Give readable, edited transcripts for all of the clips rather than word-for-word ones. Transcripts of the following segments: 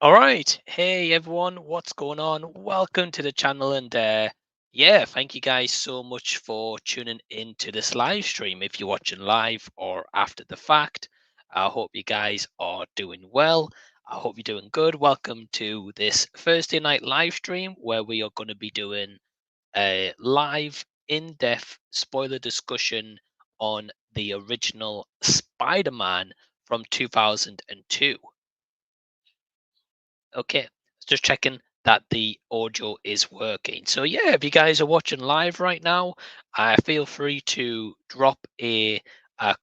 All right. Hey everyone, what's going on? Welcome to the channel and yeah, thank you guys so much for tuning in to this live stream. If you're watching live or after the fact, I hope you guys are doing well. I hope you're doing good. Welcome to this Thursday night live stream where we are going to be doing a live in-depth spoiler discussion on the original Spider-Man from 2002. Okay, just checking that the audio is working. So yeah, if you guys are watching live right now, feel free to drop a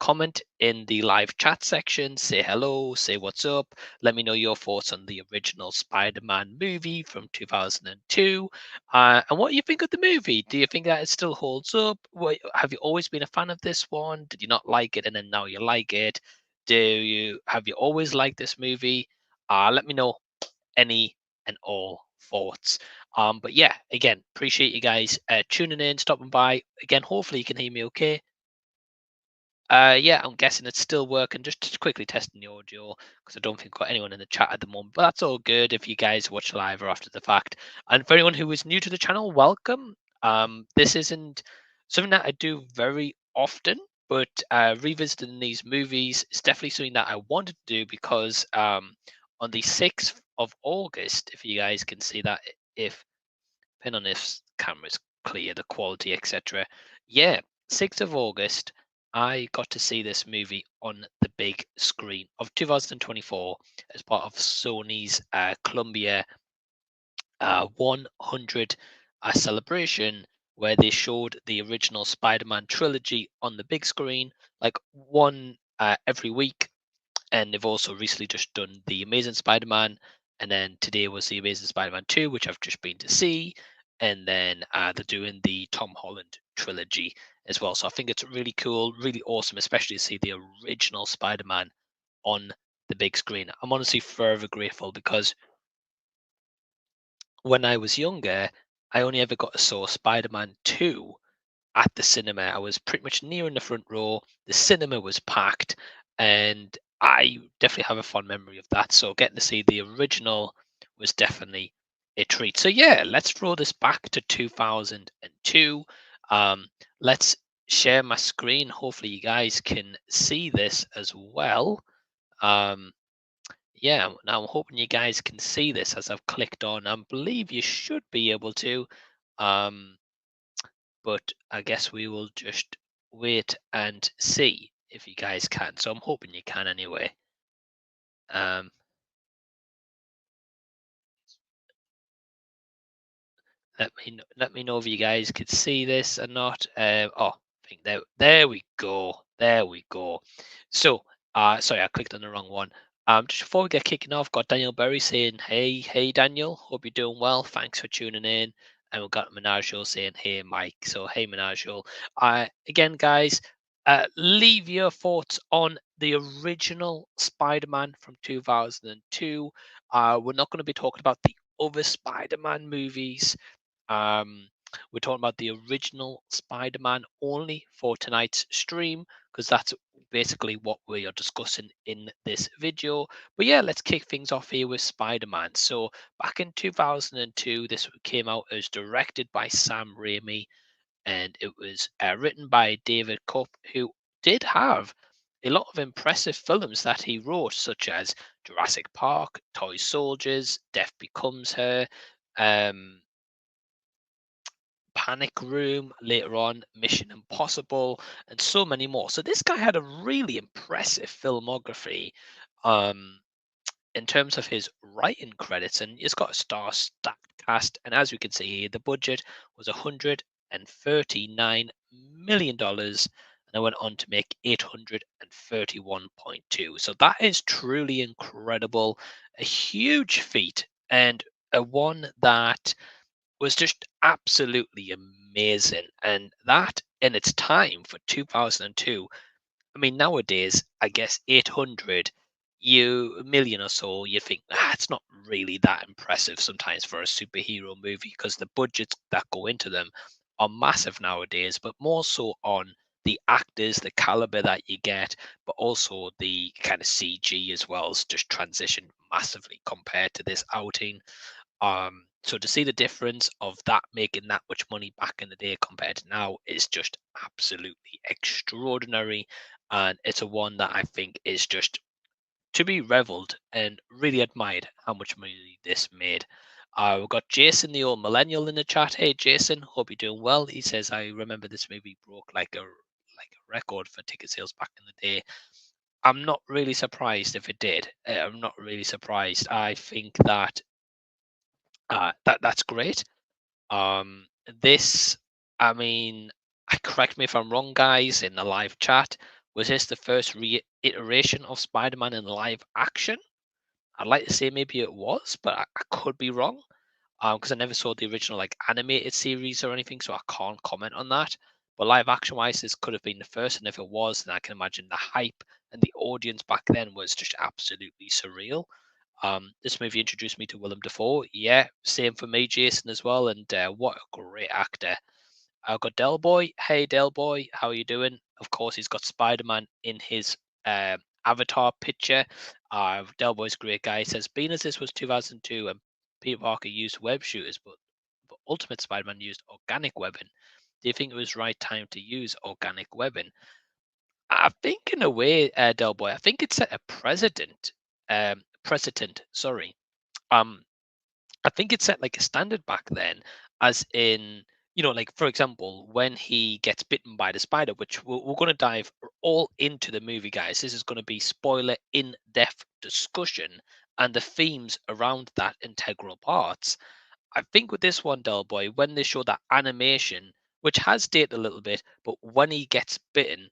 comment in the live chat section. Say hello, say what's up. Let me know your thoughts on the original Spider-Man movie from 2002, and what you think of the movie. Do you think that it still holds up? Have you always been a fan of this one? Did you not like it and then now you like it? Have you always liked this movie? Let me know any and all thoughts. But yeah, again, appreciate you guys tuning in, stopping by. Again, hopefully you can hear me okay. Yeah, I'm guessing it's still working. Just quickly testing the audio because I don't think I've got anyone in the chat at the moment. But that's all good if you guys watch live or after the fact. And for anyone who is new to the channel, welcome. This isn't something that I do very often, but revisiting these movies is definitely something that I wanted to do because on the 6th of August, if you guys can see that, if depending on if camera's clear, the quality, etc. Yeah, 6th of August, I got to see this movie on the big screen of 2024 as part of Sony's Columbia 100 celebration, where they showed the original Spider-Man trilogy on the big screen, like one every week. And they've also recently just done the Amazing Spider-Man, and then today was the Amazing Spider-Man 2, which I've just been to see, and then they're doing the Tom Holland trilogy as well. So I think it's really cool, really awesome, especially to see the original Spider-Man on the big screen. I'm honestly forever grateful because when I was younger, I only ever got to saw Spider-Man 2 at the cinema. I was pretty much near in the front row. The cinema was packed, and I definitely have a fond memory of that. So getting to see the original was definitely a treat. So yeah, let's throw this back to 2002. Um, let's share my screen. Hopefully, you guys can see this as well. Um, yeah, now I'm hoping you guys can see this as I've clicked on. I believe you should be able to. Um, but I guess we will just wait and see if you guys can. So I'm hoping you can anyway. Um, let me know if you guys could see this or not. Oh, I think there we go. There we go. So sorry, I clicked on the wrong one. Just before we get kicking off, got Daniel Berry saying, hey Daniel, hope you're doing well. Thanks for tuning in. And we've got Menagel saying, hey Mike. So hey Menagel. Again, guys, leave your thoughts on the original Spider-Man from 2002. We're not going to be talking about the other Spider-Man movies. um, we're talking about the original Spider-Man only for tonight's stream because that's basically what we are discussing in this video. But yeah, let's kick things off here with Spider-Man. So back in 2002, this came out as directed by Sam Raimi, and it was written by David Cup, who did have a lot of impressive films that he wrote, such as Jurassic Park, Toy Soldiers, Death Becomes Her, um, Panic Room, later on Mission Impossible, and so many more. So this guy had a really impressive filmography um, in terms of his writing credits, and he's got a star-stacked cast. And as we can see here, the budget was $139 million, and I went on to make 831.2. So that is truly incredible, a huge feat, and a one that was just absolutely amazing. And that in its time for 2002, I mean, nowadays, I guess 800 million or so, you think, it's not really that impressive sometimes for a superhero movie because the budgets that go into them are massive nowadays, but more so on the actors, the caliber that you get, but also the kind of CG as well has just transitioned massively compared to this outing. So to see the difference of that making that much money back in the day compared to now is just absolutely extraordinary. And it's a one that I think is just to be reveled and really admired how much money this made. We've got Jason, the old millennial, in the chat. Hey, Jason, hope you're doing well. He says, I remember this movie broke like a record for ticket sales back in the day. I'm not really surprised if it did. I'm not really surprised. I think that that's great. Um, this, I mean, correct me if I'm wrong, guys, in the live chat. Was this the first reiteration of Spider-Man in live action? I'd like to say maybe it was, but I could be wrong. Because I never saw the original like animated series or anything, so I can't comment on that. But live action wise, this could have been the first, and if it was, then I can imagine the hype and the audience back then was just absolutely surreal. This movie introduced me to Willem Dafoe. Yeah, same for me, Jason, as well. And what a great actor. I've got Del Boy. Hey, Del Boy, how are you doing? Of course, he's got Spider Man in his avatar picture. Del Boy's a great guy. He says, being as this was 2002 and Peter Parker used web shooters, but Ultimate Spider Man used organic webbing, do you think it was right time to use organic webbing? I think, in a way, Del Boy, I think it set a precedent. Sorry. Um, I think it set like a standard back then, as in, like for example, when he gets bitten by the spider, which we're going to dive all into the movie, guys. This is going to be spoiler in depth discussion and the themes around that integral parts. I think with this one, Del Boy, when they show that animation, which has dated a little bit, but when he gets bitten,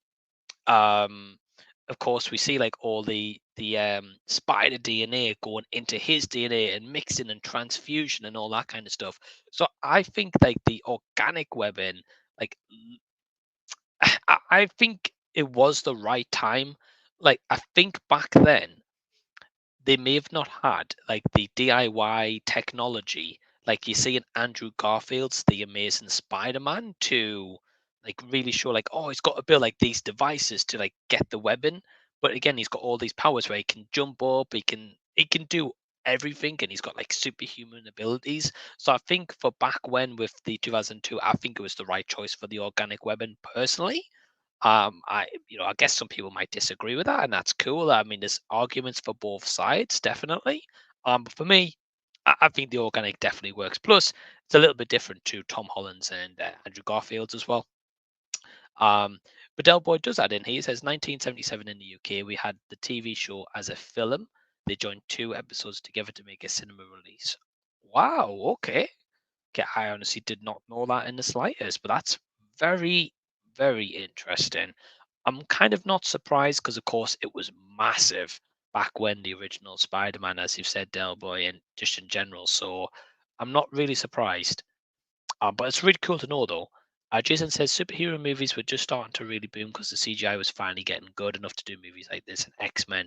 um of course we see like all the spider DNA going into his DNA and mixing and transfusion and all that kind of stuff. So I think like the organic webbing, like I think it was the right time. Like I think back then they may have not had like the DIY technology like you see in Andrew Garfield's The Amazing Spider-Man to like really show like, oh, he's got to build like these devices to like get the webbing. But again, he's got all these powers where he can jump up, he can do everything, and he's got like superhuman abilities. So I think for back when with the 2002, I think it was the right choice for the organic webbing personally. I guess some people might disagree with that, and that's cool. I mean, there's arguments for both sides, definitely. But for me, I think the organic definitely works. Plus, it's a little bit different to Tom Holland's and Andrew Garfield's as well. But Del Boy does add in. He says 1977 in the UK, we had the TV show as a film. They joined two episodes together to make a cinema release. Wow. Okay. Okay, I honestly did not know that in the slightest, but that's very, very interesting. I'm kind of not surprised because, of course, it was massive back when the original Spider-Man, as you've said, Del Boy, and just in general. So I'm not really surprised. But it's really cool to know, though. Jason says superhero movies were just starting to really boom because the CGI was finally getting good enough to do movies like this and X-Men.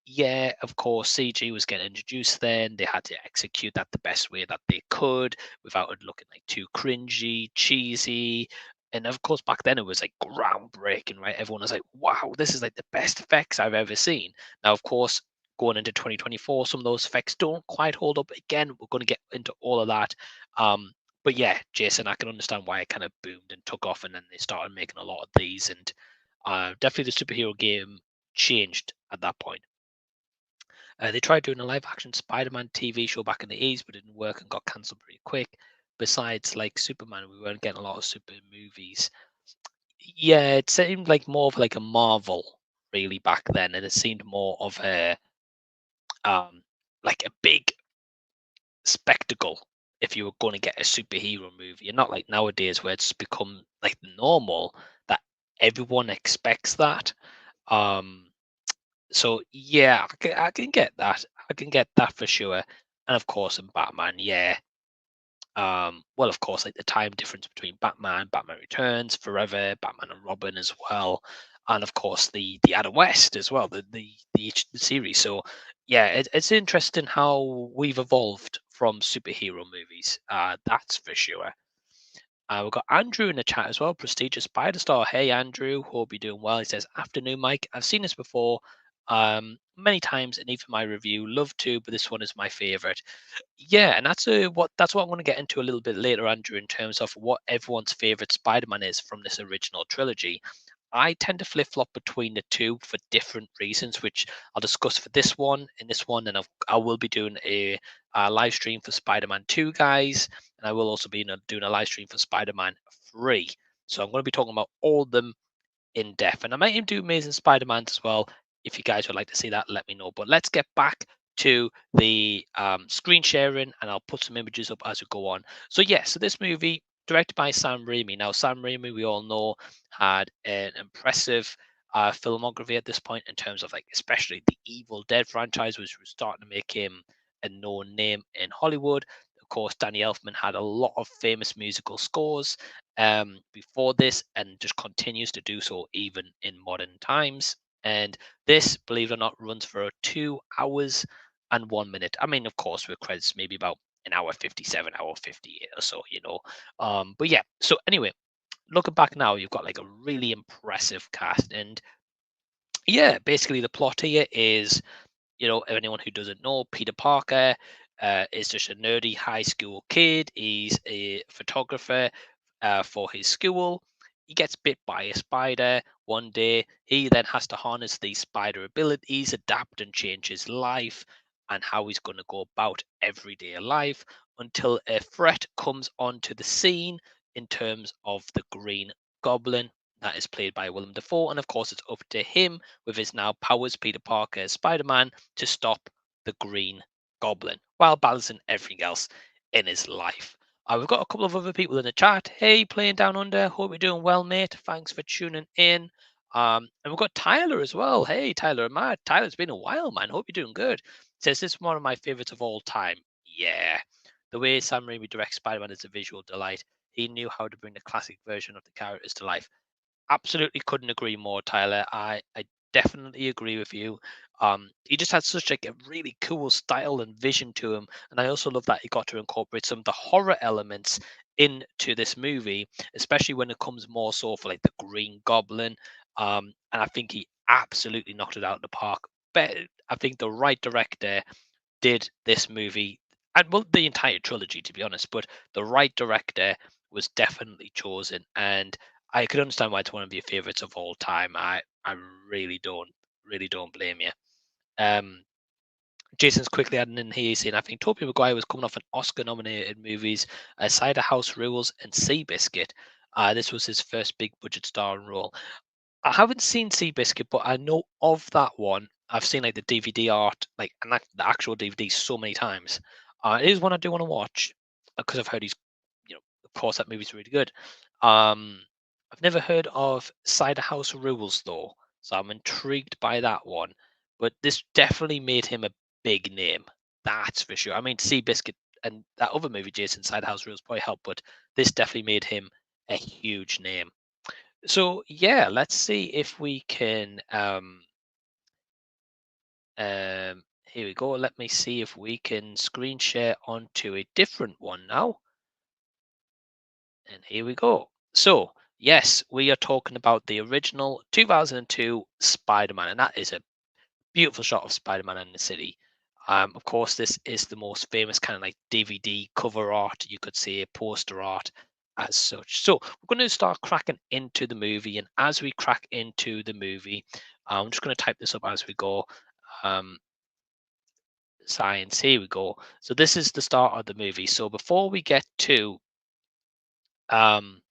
Yeah, of course, CG was getting introduced then. They had to execute that the best way that they could without it looking like too cringy, cheesy. And of course, back then it was like groundbreaking, right? Everyone was like, wow, this is like the best effects I've ever seen. Now, of course, going into 2024, some of those effects don't quite hold up. Again, we're going to get into all of that. But yeah, Jason, I can understand why it kind of boomed and took off, and then they started making a lot of these, and definitely the superhero game changed at that point. They tried doing a live-action Spider-Man TV show back in the 80s, but it didn't work and got cancelled pretty quick. Besides, like Superman, we weren't getting a lot of super movies. Yeah, it seemed like more of like a Marvel really back then, and it seemed more of a um like a big spectacle if you were going to get a superhero movie, and not like nowadays where it's become like normal that everyone expects that. Um, so yeah, I can get that. I can get that for sure. And of course, in Batman, yeah. Well, of course, like the time difference between Batman, Batman Returns, Forever, Batman and Robin as well, and of course the Adam West as well, the series. So yeah, it's interesting how we've evolved from superhero movies. That's for sure. We've got Andrew in the chat as well, prestigious Spider Star. Hey Andrew, hope you're doing well. He says, "Afternoon, Mike. I've seen this before, many times, and even my review. Love to, but this one is my favorite." Yeah, and that's what I'm going to get into a little bit later, Andrew, in terms of what everyone's favorite Spider-Man is from this original trilogy. I tend to flip flop between the two for different reasons, which I'll discuss for this one. In this one, and I will be doing a live stream for Spider-Man 2, guys, and I will also be doing a live stream for Spider-Man 3. So I'm going to be talking about all of them in depth. And I might even do Amazing Spider-Man as well. If you guys would like to see that, let me know. But let's get back to the screen sharing, and I'll put some images up as we go on. So yeah, so this movie directed by Sam Raimi. Now Sam Raimi, we all know, had an impressive filmography at this point in terms of, like, especially the Evil Dead franchise, which was starting to make him a known name in Hollywood. Of course, Danny Elfman had a lot of famous musical scores before this, and just continues to do so even in modern times. And this, believe it or not, runs for 2 hours and 1 minute. I mean, of course, with credits, maybe about an hour 57, hour 58 or so, you know. But yeah, so anyway, looking back now, you've got like a really impressive cast. And yeah, basically, the plot here is, anyone who doesn't know, Peter Parker is just a nerdy high school kid. He's a photographer for his school. He gets bit by a spider one day. He then has to harness these spider abilities, adapt and change his life, and how he's going to go about everyday life until a threat comes onto the scene in terms of the Green Goblin. That is played by Willem Dafoe. And of course, it's up to him, with his now powers, Peter Parker as Spider Man, to stop the Green Goblin while balancing everything else in his life. We've got a couple of other people in the chat. Hey, playing down under. Hope you're doing well, mate. Thanks for tuning in. And we've got Tyler as well. Hey, Tyler, Matt. Tyler, it's been a while, man. Hope you're doing good. Says this is one of my favorites of all time. Yeah. The way Sam Raimi directs Spider-Man is a visual delight. He knew how to bring the classic version of the characters to life. Absolutely couldn't agree more, Tyler. I definitely agree with you. He just had such like a really cool style and vision to him, and I also love that he got to incorporate some of the horror elements into this movie, especially when it comes more so for like the Green Goblin. And I think he absolutely knocked it out of the park. But I think the right director did this movie, and well, the entire trilogy, to be honest. But the right director was definitely chosen, and I could understand why it's one of your favorites of all time. I really don't blame you. Um, Jason's quickly adding in here saying, I think Tobey Maguire was coming off an Oscar-nominated movies, Cider House Rules and Seabiscuit. This was his first big budget starring role. I haven't seen Seabiscuit, but I know of that one. I've seen like the DVD art, like the actual DVD so many times. It is one I do want to watch because I've heard of course, that movie's really good. Um, I've never heard of Cider House Rules though, so I'm intrigued by that one. But this definitely made him a big name. That's for sure. I mean, Seabiscuit and that other movie, Jason Cider House Rules, probably helped, but this definitely made him a huge name. So yeah, let's see if we can here we go. Let me see if we can screen share onto a different one now. And here we go. So yes, we are talking about the original 2002 Spider-Man, and that is a beautiful shot of Spider-Man in the city. Of course, this is the most famous kind of like DVD cover art. You could see a poster art as such. So we're going to start cracking into the movie, and as we crack into the movie, I'm just going to type this up as we go. Um, Science. Here we go. So this is the start of the movie. So um,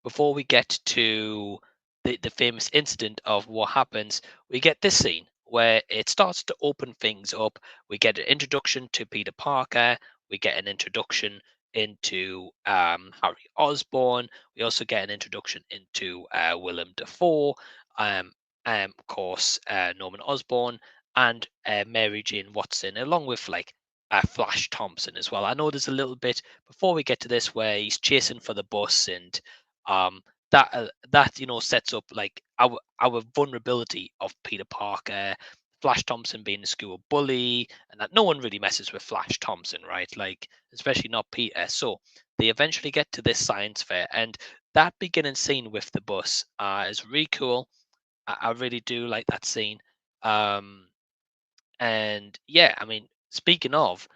before we get to the famous incident of what happens, we get this scene where it starts to open things up. We get an introduction to Peter Parker. We get an introduction into Harry Osborn. We also get an introduction into Willem Dafoe. Um, of course, Norman Osborn and Mary Jane Watson, along with like Flash Thompson as well. I know there's a little bit before we get to this where he's chasing for the bus, and um, that sets up like our vulnerability of Peter Parker, Flash Thompson being a school bully, and that no one really messes with Flash Thompson, right? Like especially not Peter. So they eventually get to this science fair, and that beginning scene with the bus is really cool. I really do like that scene. Um, and yeah, I mean, speaking of,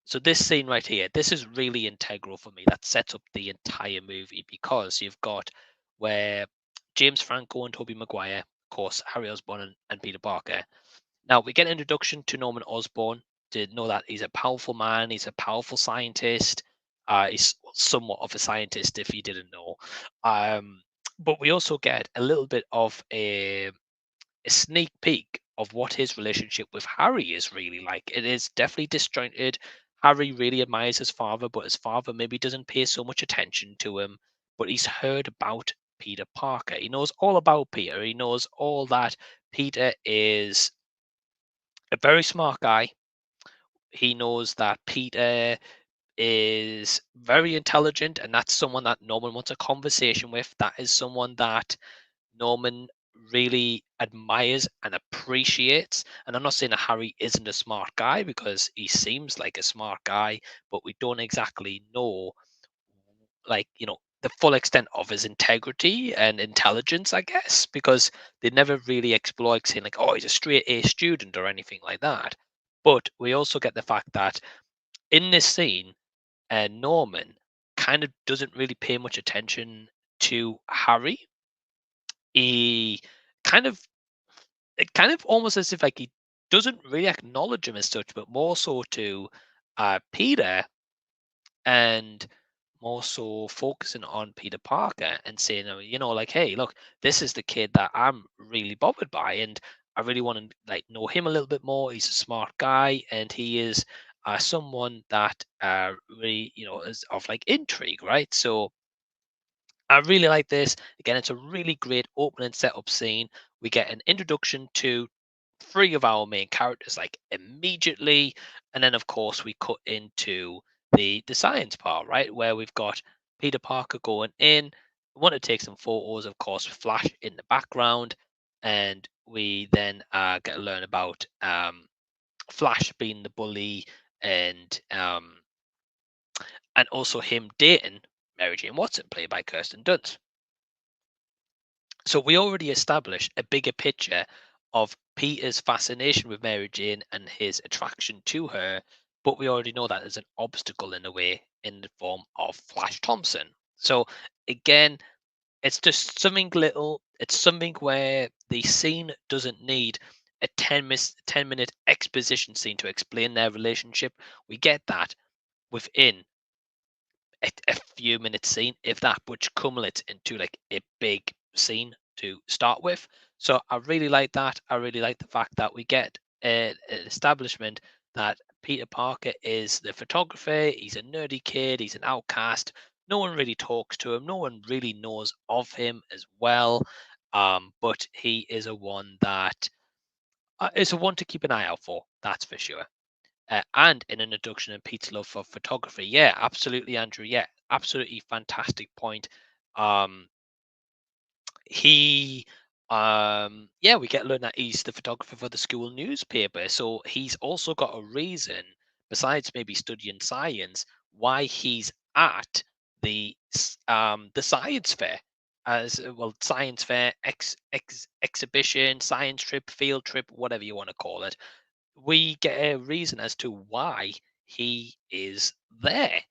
so this scene right here, this is really integral for me. That sets up the entire movie because you've got where James Franco and Tobey Maguire, of course, Harry Osborn and Peter Parker. Now we get an introduction to Norman Osborn to know that he's a powerful man, he's a powerful scientist. He's somewhat of a scientist if you didn't know. Um, but we also get a little bit of a sneak peek of what his relationship with Harry is really like. It is definitely disjointed. Harry really admires his father, but his father maybe doesn't pay so much attention to him. But he's heard about Peter Parker. He knows all about Peter. He knows all that Peter is a very smart guy. He knows that Peter is very intelligent, and that's someone that Norman wants a conversation with. That is someone that Norman really admires and appreciates. And I'm not saying that Harry isn't a smart guy because he seems like a smart guy, but we don't exactly know, like, the full extent of his integrity and intelligence, I guess, because they never really explore, like, saying, like, oh, he's a straight A student or anything like that. But we also get the fact that in this scene, Norman kind of doesn't really pay much attention to Harry. He kind of almost as if like he doesn't really acknowledge him as such, but more so to Peter, and more so focusing on Peter Parker and saying, like, hey, look, this is the kid that I'm really bothered by, and I really want to like know him a little bit more. He's a smart guy, and he is someone that really, is of like intrigue, right? So I really like this. Again, it's a really great opening setup scene. We get an introduction to three of our main characters like immediately, and then of course we cut into the science part, right, where we've got Peter Parker going in. We want to take some photos, of course, Flash in the background, and we then get to learn about Flash being the bully, and also him dating Mary Jane Watson, played by Kirsten Dunst. So we already established a bigger picture of Peter's fascination with Mary Jane and his attraction to her, but we already know that there's an obstacle in the way in the form of Flash Thompson. So again, it's just something little. It's something where the scene doesn't need a 10-minute exposition scene to explain their relationship. We get that within a few minutes scene, if that, which cumulates into like a big scene to start with. So I really like that. I really like the fact that we get an establishment that Peter Parker is the photographer. He's a nerdy kid. He's an outcast. No one really talks to him. No one really knows of him as well. But he is a one that is a one to keep an eye out for. That's for sure. And in an introduction and Pete's love for photography. Yeah, absolutely, Andrew. Yeah, absolutely fantastic point. Um, he, yeah, we get learned that he's the photographer for the school newspaper. So he's also got a reason, besides maybe studying science, why he's at the science fair. As well, science fair, exhibition, science trip, field trip, whatever you want to call it. We get a reason as to why he is there.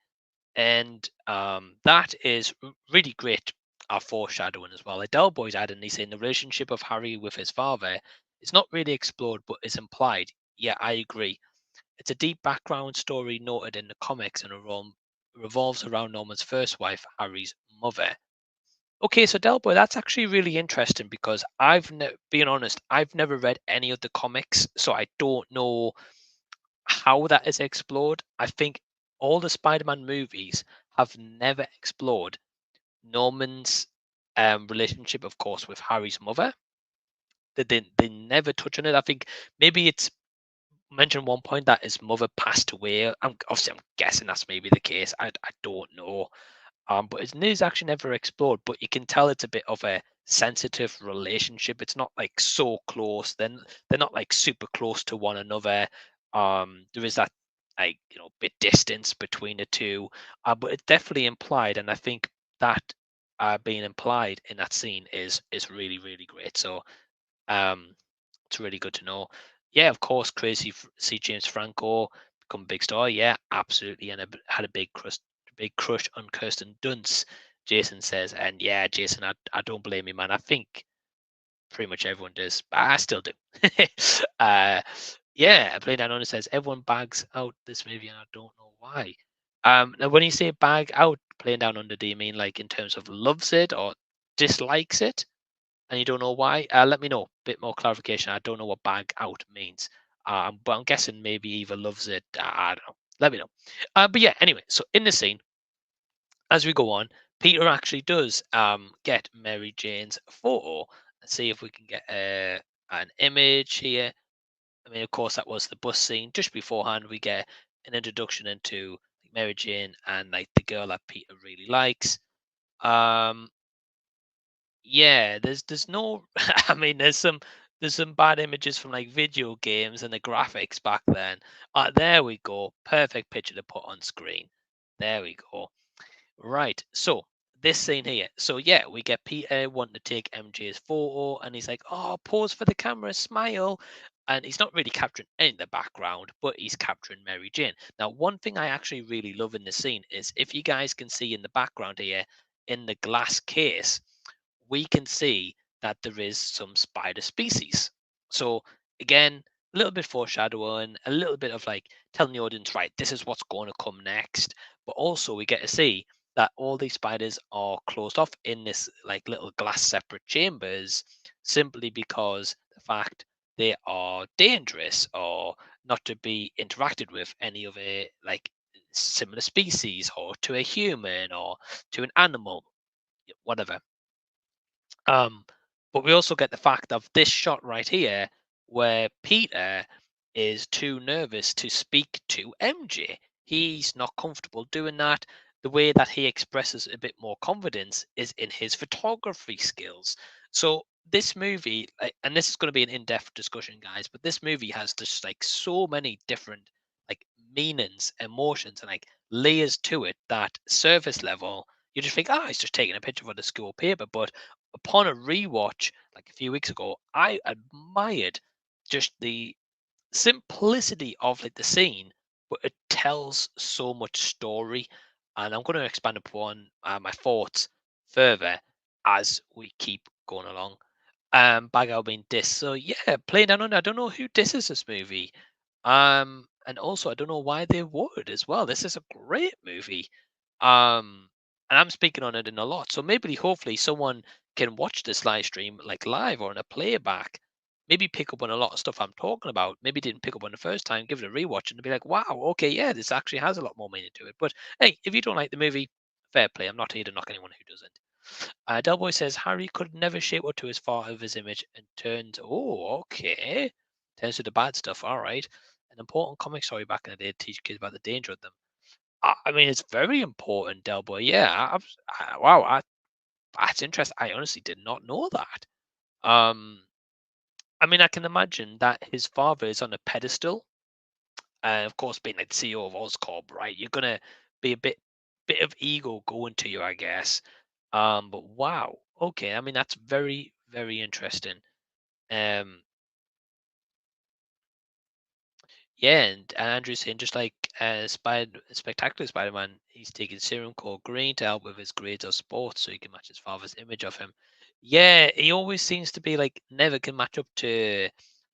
And that is really great foreshadowing as well. Like Delboy's adding, he's saying the relationship of Harry with his father is not really explored, but is implied. Yeah, I agree. It's a deep background story noted in the comics and revolves around Norman's first wife, Harry's mother. Okay, so Delboy, that's actually really interesting because being honest, I've never read any of the comics, so I don't know how that is explored. I think all the Spider-Man movies have never explored Norman's relationship, of course, with Harry's mother. They never touch on it. I think maybe it's mentioned one point that his mother passed away. I'm guessing that's maybe the case. I don't know. But it is actually never explored. But you can tell it's a bit of a sensitive relationship. It's not like so close. Then they're not like super close to one another. There is that like bit distance between the two, but it's definitely implied, and I think that being implied in that scene is really really great. So um, it's really good to know. Yeah, of course, crazy see James Franco become a big star. Yeah, absolutely, and had a big crush on Kirsten Dunst. Jason says, and yeah, Jason, I don't blame you, man. I think pretty much everyone does, but I still do. uh, yeah, Play Down Under says everyone bags out this movie, and I don't know why. Now when you say bag out, Playing Down Under, do you mean like in terms of loves it or dislikes it, and you don't know why? Let me know. Bit more clarification. I don't know what bag out means. But I'm guessing maybe either loves it. I don't know. Let me know. But yeah, anyway. So in the scene, as we go on, Peter actually does get Mary Jane's photo. Let's see if we can get an image here. I mean, of course, that was the bus scene. Just beforehand, we get an introduction into Mary Jane and like the girl that Peter really likes. Um, yeah, there's no. I mean, there's some bad images from like video games and the graphics back then. There we go. Perfect picture to put on screen. There we go. Right. So this scene here. So yeah, we get Peter wanting to take MJ's photo, and he's like, "Oh, pause for the camera, smile," and he's not really capturing any in the background, but he's capturing Mary Jane. Now, one thing I actually really love in the scene is if you guys can see in the background here, in the glass case, we can see that there is some spider species. So again, a little bit foreshadowing, a little bit of like telling the audience, right, this is what's going to come next. But also we get to see that all these spiders are closed off in this like little glass separate chambers simply because the fact they are dangerous or not to be interacted with any of a like similar species or to a human or to an animal, whatever. um, but we also get the fact of this shot right here where Peter is too nervous to speak to MJ. He's not comfortable doing that. The way that he expresses a bit more confidence is in his photography skills. So this movie, and this is going to be an in-depth discussion, guys, but this movie has just like so many different like meanings, emotions, and like layers to it that surface level you just think, he's just taking a picture for the school paper. But upon a rewatch, like a few weeks ago, I admired just the simplicity of like the scene, but it tells so much story. And I'm going to expand upon my thoughts further as we keep going along. Bag out being diss. So yeah, Playing Down Under. I don't know who disses this movie. And also I don't know why they would as well. This is a great movie. And I'm speaking on it in a lot. So maybe hopefully someone can watch this live stream like live or in a playback. Maybe pick up on a lot of stuff I'm talking about. Maybe didn't pick up on the first time, give it a rewatch and be like, wow, okay, yeah, this actually has a lot more meaning to it. But hey, if you don't like the movie, fair play. I'm not here to knock anyone who doesn't. Delboy says Harry could never shape up to his father's image and turns. Oh, okay. Turns to the bad stuff. All right. An important comic story back in the day to teach kids about the danger of them. I mean, it's very important, Delboy. Yeah. Wow. That's interesting. I honestly did not know that. Um, I mean, I can imagine that his father is on a pedestal. Of course, being like the CEO of Oscorp, right? You're gonna be a bit of ego going to you, I guess. But wow, okay. I mean, that's very, very interesting. Um, yeah, and Andrew's saying just like Spectacular Spider-Man, he's taking serum called Green to help with his grades of sports, so he can match his father's image of him. Yeah, he always seems to be like never can match up to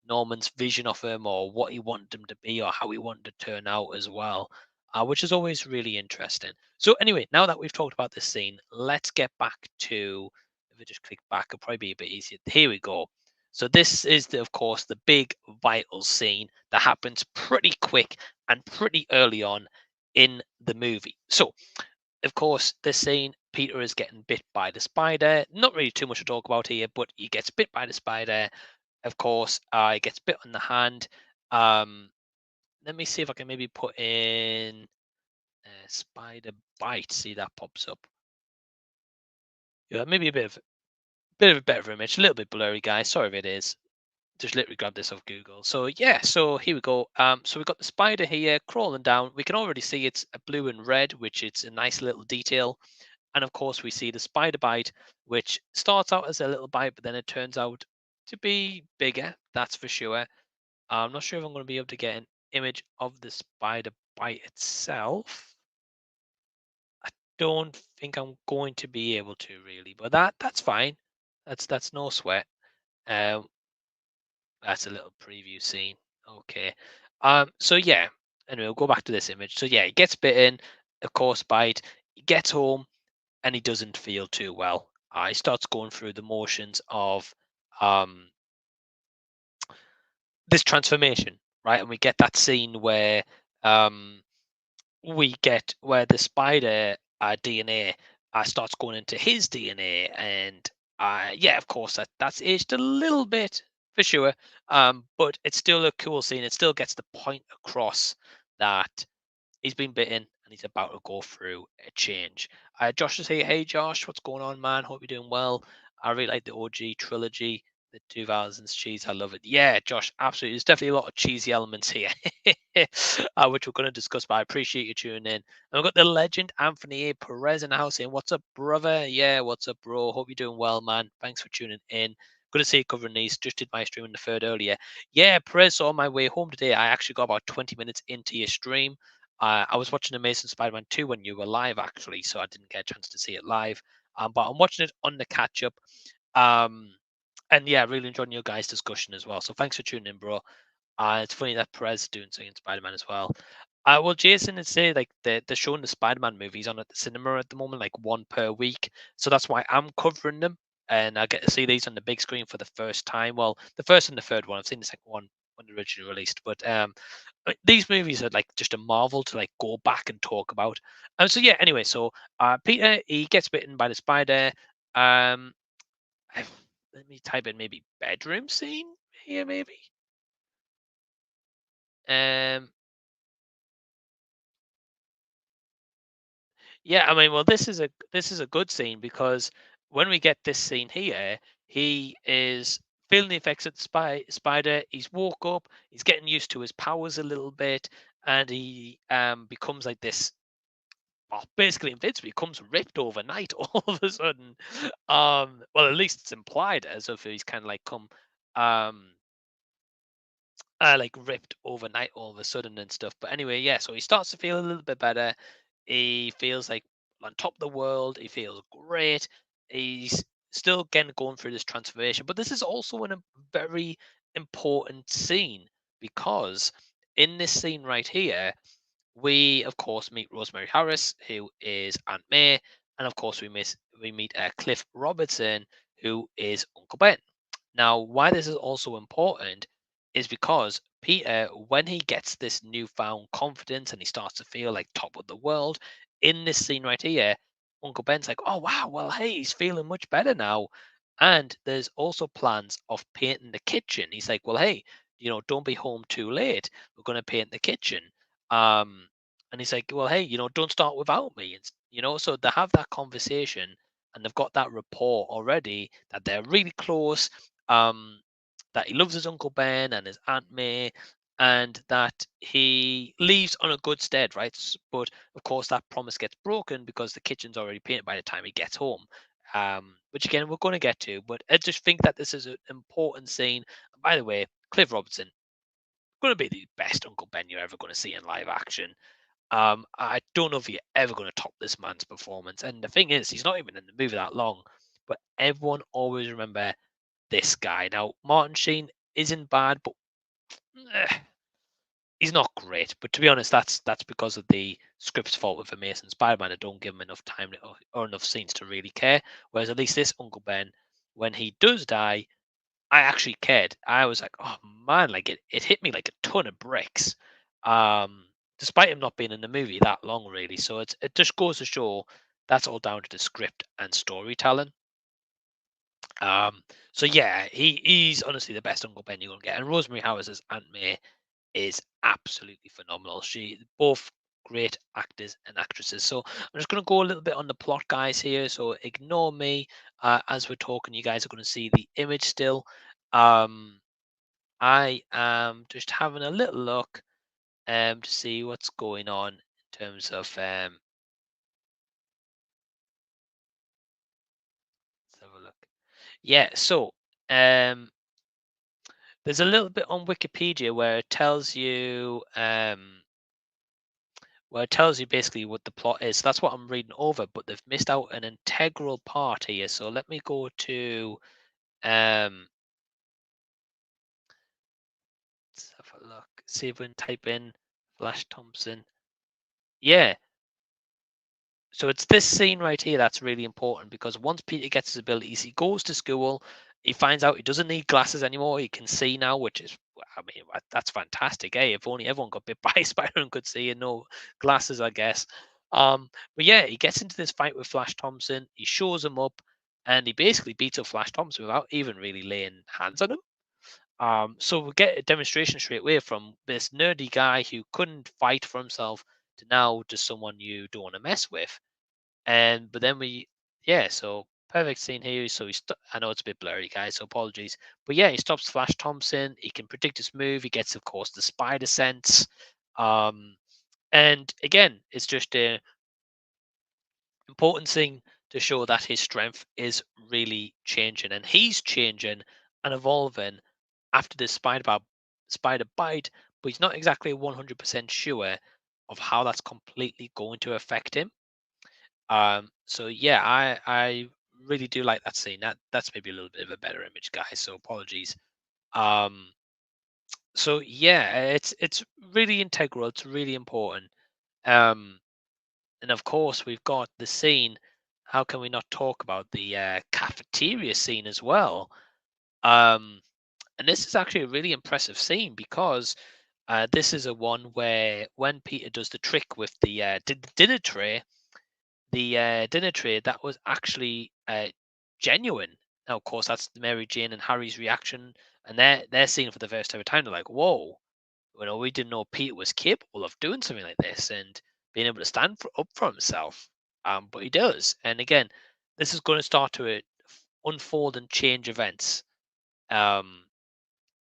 Norman's vision of him or what he wanted him to be or how he wanted to turn out as well, which is always really interesting. So anyway, now that we've talked about this scene, let's get back to. If I just click back, it'll probably be a bit easier. Here we go. So this is, of course, the big vital scene that happens pretty quick and pretty early on in the movie. So, of course, this scene, Peter is getting bit by the spider. Not really too much to talk about here, but he gets bit by the spider. Of course, he gets bit on the hand. Um, Let me see if I can maybe put in spider bite. See that pops up. Yeah, maybe a bit of a better image. A little bit blurry, guys. Sorry if it is. just literally grabbed this off Google. So yeah, so here we go. So we've got the spider here crawling down. We can already see it's a blue and red, which it's a nice little detail. And of course, we see the spider bite, which starts out as a little bite, but then it turns out to be bigger. That's for sure. I'm not sure if I'm going to be able to get an image of the spider bite itself. I don't think I'm going to be able to really, but that's fine. That's no sweat. Um, that's a little preview scene. Okay. So yeah. Anyway, we'll go back to this image. So yeah, he gets bitten, of course, bite. He gets home and he doesn't feel too well. He starts going through the motions of um this transformation, right? And we get that scene where um we get where the spider DNA starts going into his DNA, and yeah, of course that's aged a little bit for sure, but it's still a cool scene. It still gets the point across that he's been bitten and he's about to go through a change. Josh is here. Hey, Josh, what's going on, man? Hope you're doing well. I really like the OG trilogy, the 2000s cheese. I love it. Yeah, Josh, absolutely. There's definitely a lot of cheesy elements here, which we're going to discuss. But I appreciate you tuning in. And we've got the legend Anthony A. Perez in the house saying, "What's up, brother? Yeah, what's up, bro? Hope you're doing well, man. Thanks for tuning in. Good to see you covering these. Just did my stream in the third earlier. Yeah, Perez, on my way home today. I actually got about 20 minutes into your stream. I was watching Amazing Spider-Man 2 when you were live, actually, so I didn't get a chance to see it live. But I'm watching it on the catch up. Um, and yeah, really enjoying your guys' discussion as well. So thanks for tuning in, bro. It's funny that Perez is doing something in Spider-Man as well. Well, Jason is say like they're showing the Spider-Man movies on at the cinema at the moment, like one per week. So that's why I'm covering them, and I get to see these on the big screen for the first time. Well, the first and the third one. I've seen the second one when originally released, but these movies are like just a marvel to like go back and talk about. So yeah, anyway, so Peter he gets bitten by the spider. Um, Let me type in maybe bedroom scene here, maybe. Um, yeah, I mean, well, this is a good scene because when we get this scene here, he is feeling the effects of the spider. He's woke up. He's getting used to his powers a little bit, and he becomes like this, well, basically invincible. He becomes ripped overnight all of a sudden. Well, at least it's implied as if he's kind of like come, um, like ripped overnight all of a sudden and stuff. But anyway, yeah. So he starts to feel a little bit better. He feels like on top of the world. He feels great. He's still again going through this transformation. But this is also in a very important scene because in this scene right here we of course meet Rosemary Harris, who is Aunt May, and of course we meet Cliff Robertson, who is Uncle Ben. Now, why this is also important is because Peter, when he gets this newfound confidence and he starts to feel like top of the world, in this scene right here, Uncle Ben's like, "Oh wow, well hey, he's feeling much better now." And there's also plans of painting the kitchen. He's like, "Well, hey, don't be home too late. We're going to paint the kitchen." Um, and he's like, "Well, hey, don't start without me." And so they have that conversation, and they've got that rapport already that they're really close. Um, that he loves his Uncle Ben and his Aunt May, and that he leaves on a good stead, right? But of course, that promise gets broken because the kitchen's already painted by the time he gets home. Which again we're going to get to, but I just think that this is an important scene. And by the way, Cliff Robertson going to be the best Uncle Ben you're ever going to see in live action. I don't know if you're ever going to top this man's performance. And the thing is, he's not even in the movie that long, but everyone always remember this guy. Now, Martin Sheen isn't bad, but eh, he's not great. But to be honest, that's because of the script's fault with Amazing Spider-Man. I don't give him enough time or enough scenes to really care. Whereas at least this Uncle Ben, when he does die, I actually cared. I was like, oh man, like it hit me like a ton of bricks. Despite him not being in the movie that long, really. So it just goes to show that's all down to the script and storytelling. Um, so yeah, he's honestly the best Uncle Ben you're gonna get. And Rosemary Harris as Aunt May is absolutely phenomenal. She both great actors and actresses. So I'm just gonna go a little bit on the plot, guys, here. So ignore me as we're talking. You guys are gonna see the image still. Um, I am just having a little look to see what's going on in terms of let's have a look. Yeah, so um there's a little bit on Wikipedia where it tells you basically what the plot is. That's what I'm reading over, but they've missed out an integral part here. So let me go to um let's have a look. See if we can type in Flash Thompson. Yeah, so it's this scene right here that's really important because once Peter gets his abilities, he goes to school. He finds out he doesn't need glasses anymore. He can see now, which is, I mean, that's fantastic. Eh? If only everyone got bit by a spider and could see and no glasses, I guess. But yeah, he gets into this fight with Flash Thompson. He shows him up, and he basically beats up Flash Thompson without even really laying hands on him. So we get a demonstration straight away from this nerdy guy who couldn't fight for himself to now just someone you don't want to mess with. And but then we, yeah, so perfect scene here. So I know it's a bit blurry, guys, so apologies. But yeah, he stops Flash Thompson. He can predict his move. He gets, of course, the spider sense. Um, and again, it's just a important thing to show that his strength is really changing, and he's changing and evolving after this spider bite. But he's not exactly 100% sure of how that's completely going to affect him. So yeah, I really do like that scene. That's maybe a little bit of a better image, guys. So apologies. Um, so yeah, it's really integral. It's really important. Um, and of course we've got the scene. How can we not talk about the cafeteria scene as well? Um, and this is actually a really impressive scene because this is a one where when Peter does the trick with the dinner tray, dinner tray that was actually genuine. Now, of course, that's Mary Jane and Harry's reaction, and they're seeing it for the first ever time. They're like, "Whoa, we didn't know Peter was capable of doing something like this and being able to up for himself." But he does, and again, this is going to start to unfold and change events. Um,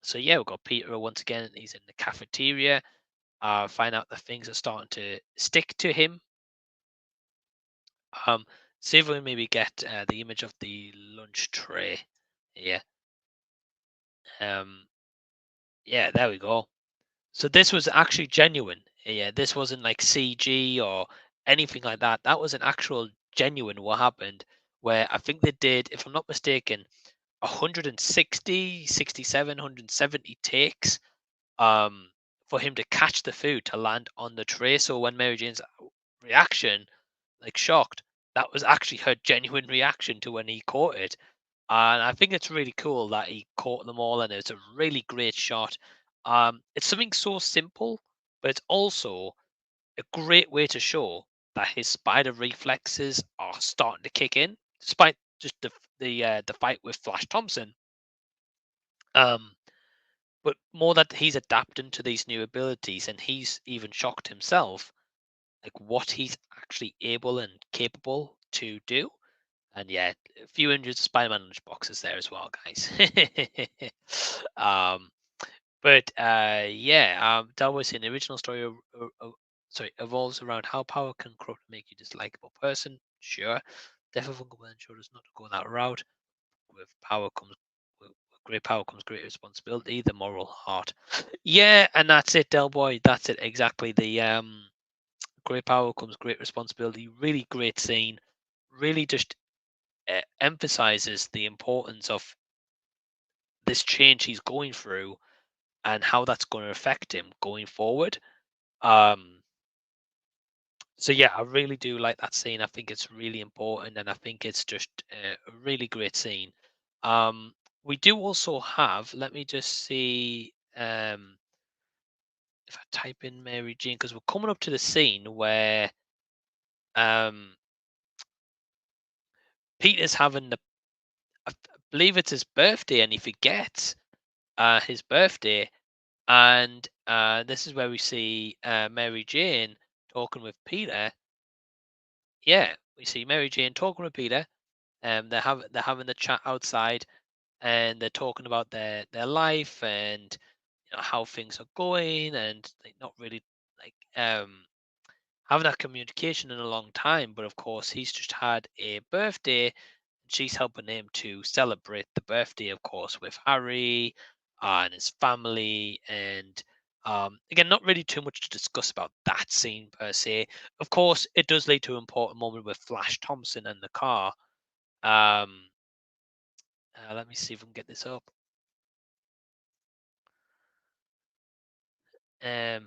so yeah, we've got Peter once again. He's in the cafeteria. Find out that things are starting to stick to him. Um, See if we maybe get the image of the lunch tray. Yeah. Um, yeah, there we go. So this was actually genuine. Yeah, this wasn't like CG or anything like that. That was an actual genuine what happened where I think they did, if I'm not mistaken, 160, 67, 170 takes for him to catch the food to land on the tray. So when Mary Jane's reaction, like shocked, that was actually her genuine reaction to when he caught it. And I think it's really cool that he caught them all, and it's a really great shot. It's something so simple, but it's also a great way to show that his spider reflexes are starting to kick in, despite just the fight with Flash Thompson. Um, but more that he's adapting to these new abilities, and he's even shocked himself, like what he's actually able and capable to do. And yeah, a few inches of Spider-Man lunch boxes there as well, guys. um, yeah, that was in the original story. Sorry, evolves around how power can corrupt and make you dislikable person. Sure, definitely Funko Man showed us not to go that route. With power comes, with great power comes great responsibility. The moral heart. Yeah, and that's it, Del Boy. That's it exactly. The great power comes great responsibility. Really great scene. Really just emphasizes the importance of this change he's going through and how that's going to affect him going forward. Um, so yeah, I really do like that scene. I think it's really important, and I think it's just a really great scene. Um, we do also have. Let me just see if I type in Mary Jane because we're coming up to the scene where um, Peter's having I believe it's his birthday, and he forgets his birthday. And this is where we see Mary Jane talking with Peter. Yeah, we see Mary Jane talking with Peter. They're having the chat outside, and they're talking about their life and how things are going, and like not really like having that communication in a long time. But of course, he's just had a birthday. She's helping him to celebrate the birthday, of course, with Harry and his family. And again, not really too much to discuss about that scene per se. Of course, it does lead to an important moment with Flash Thompson and the car. Um, let me see if we can get this up. Um,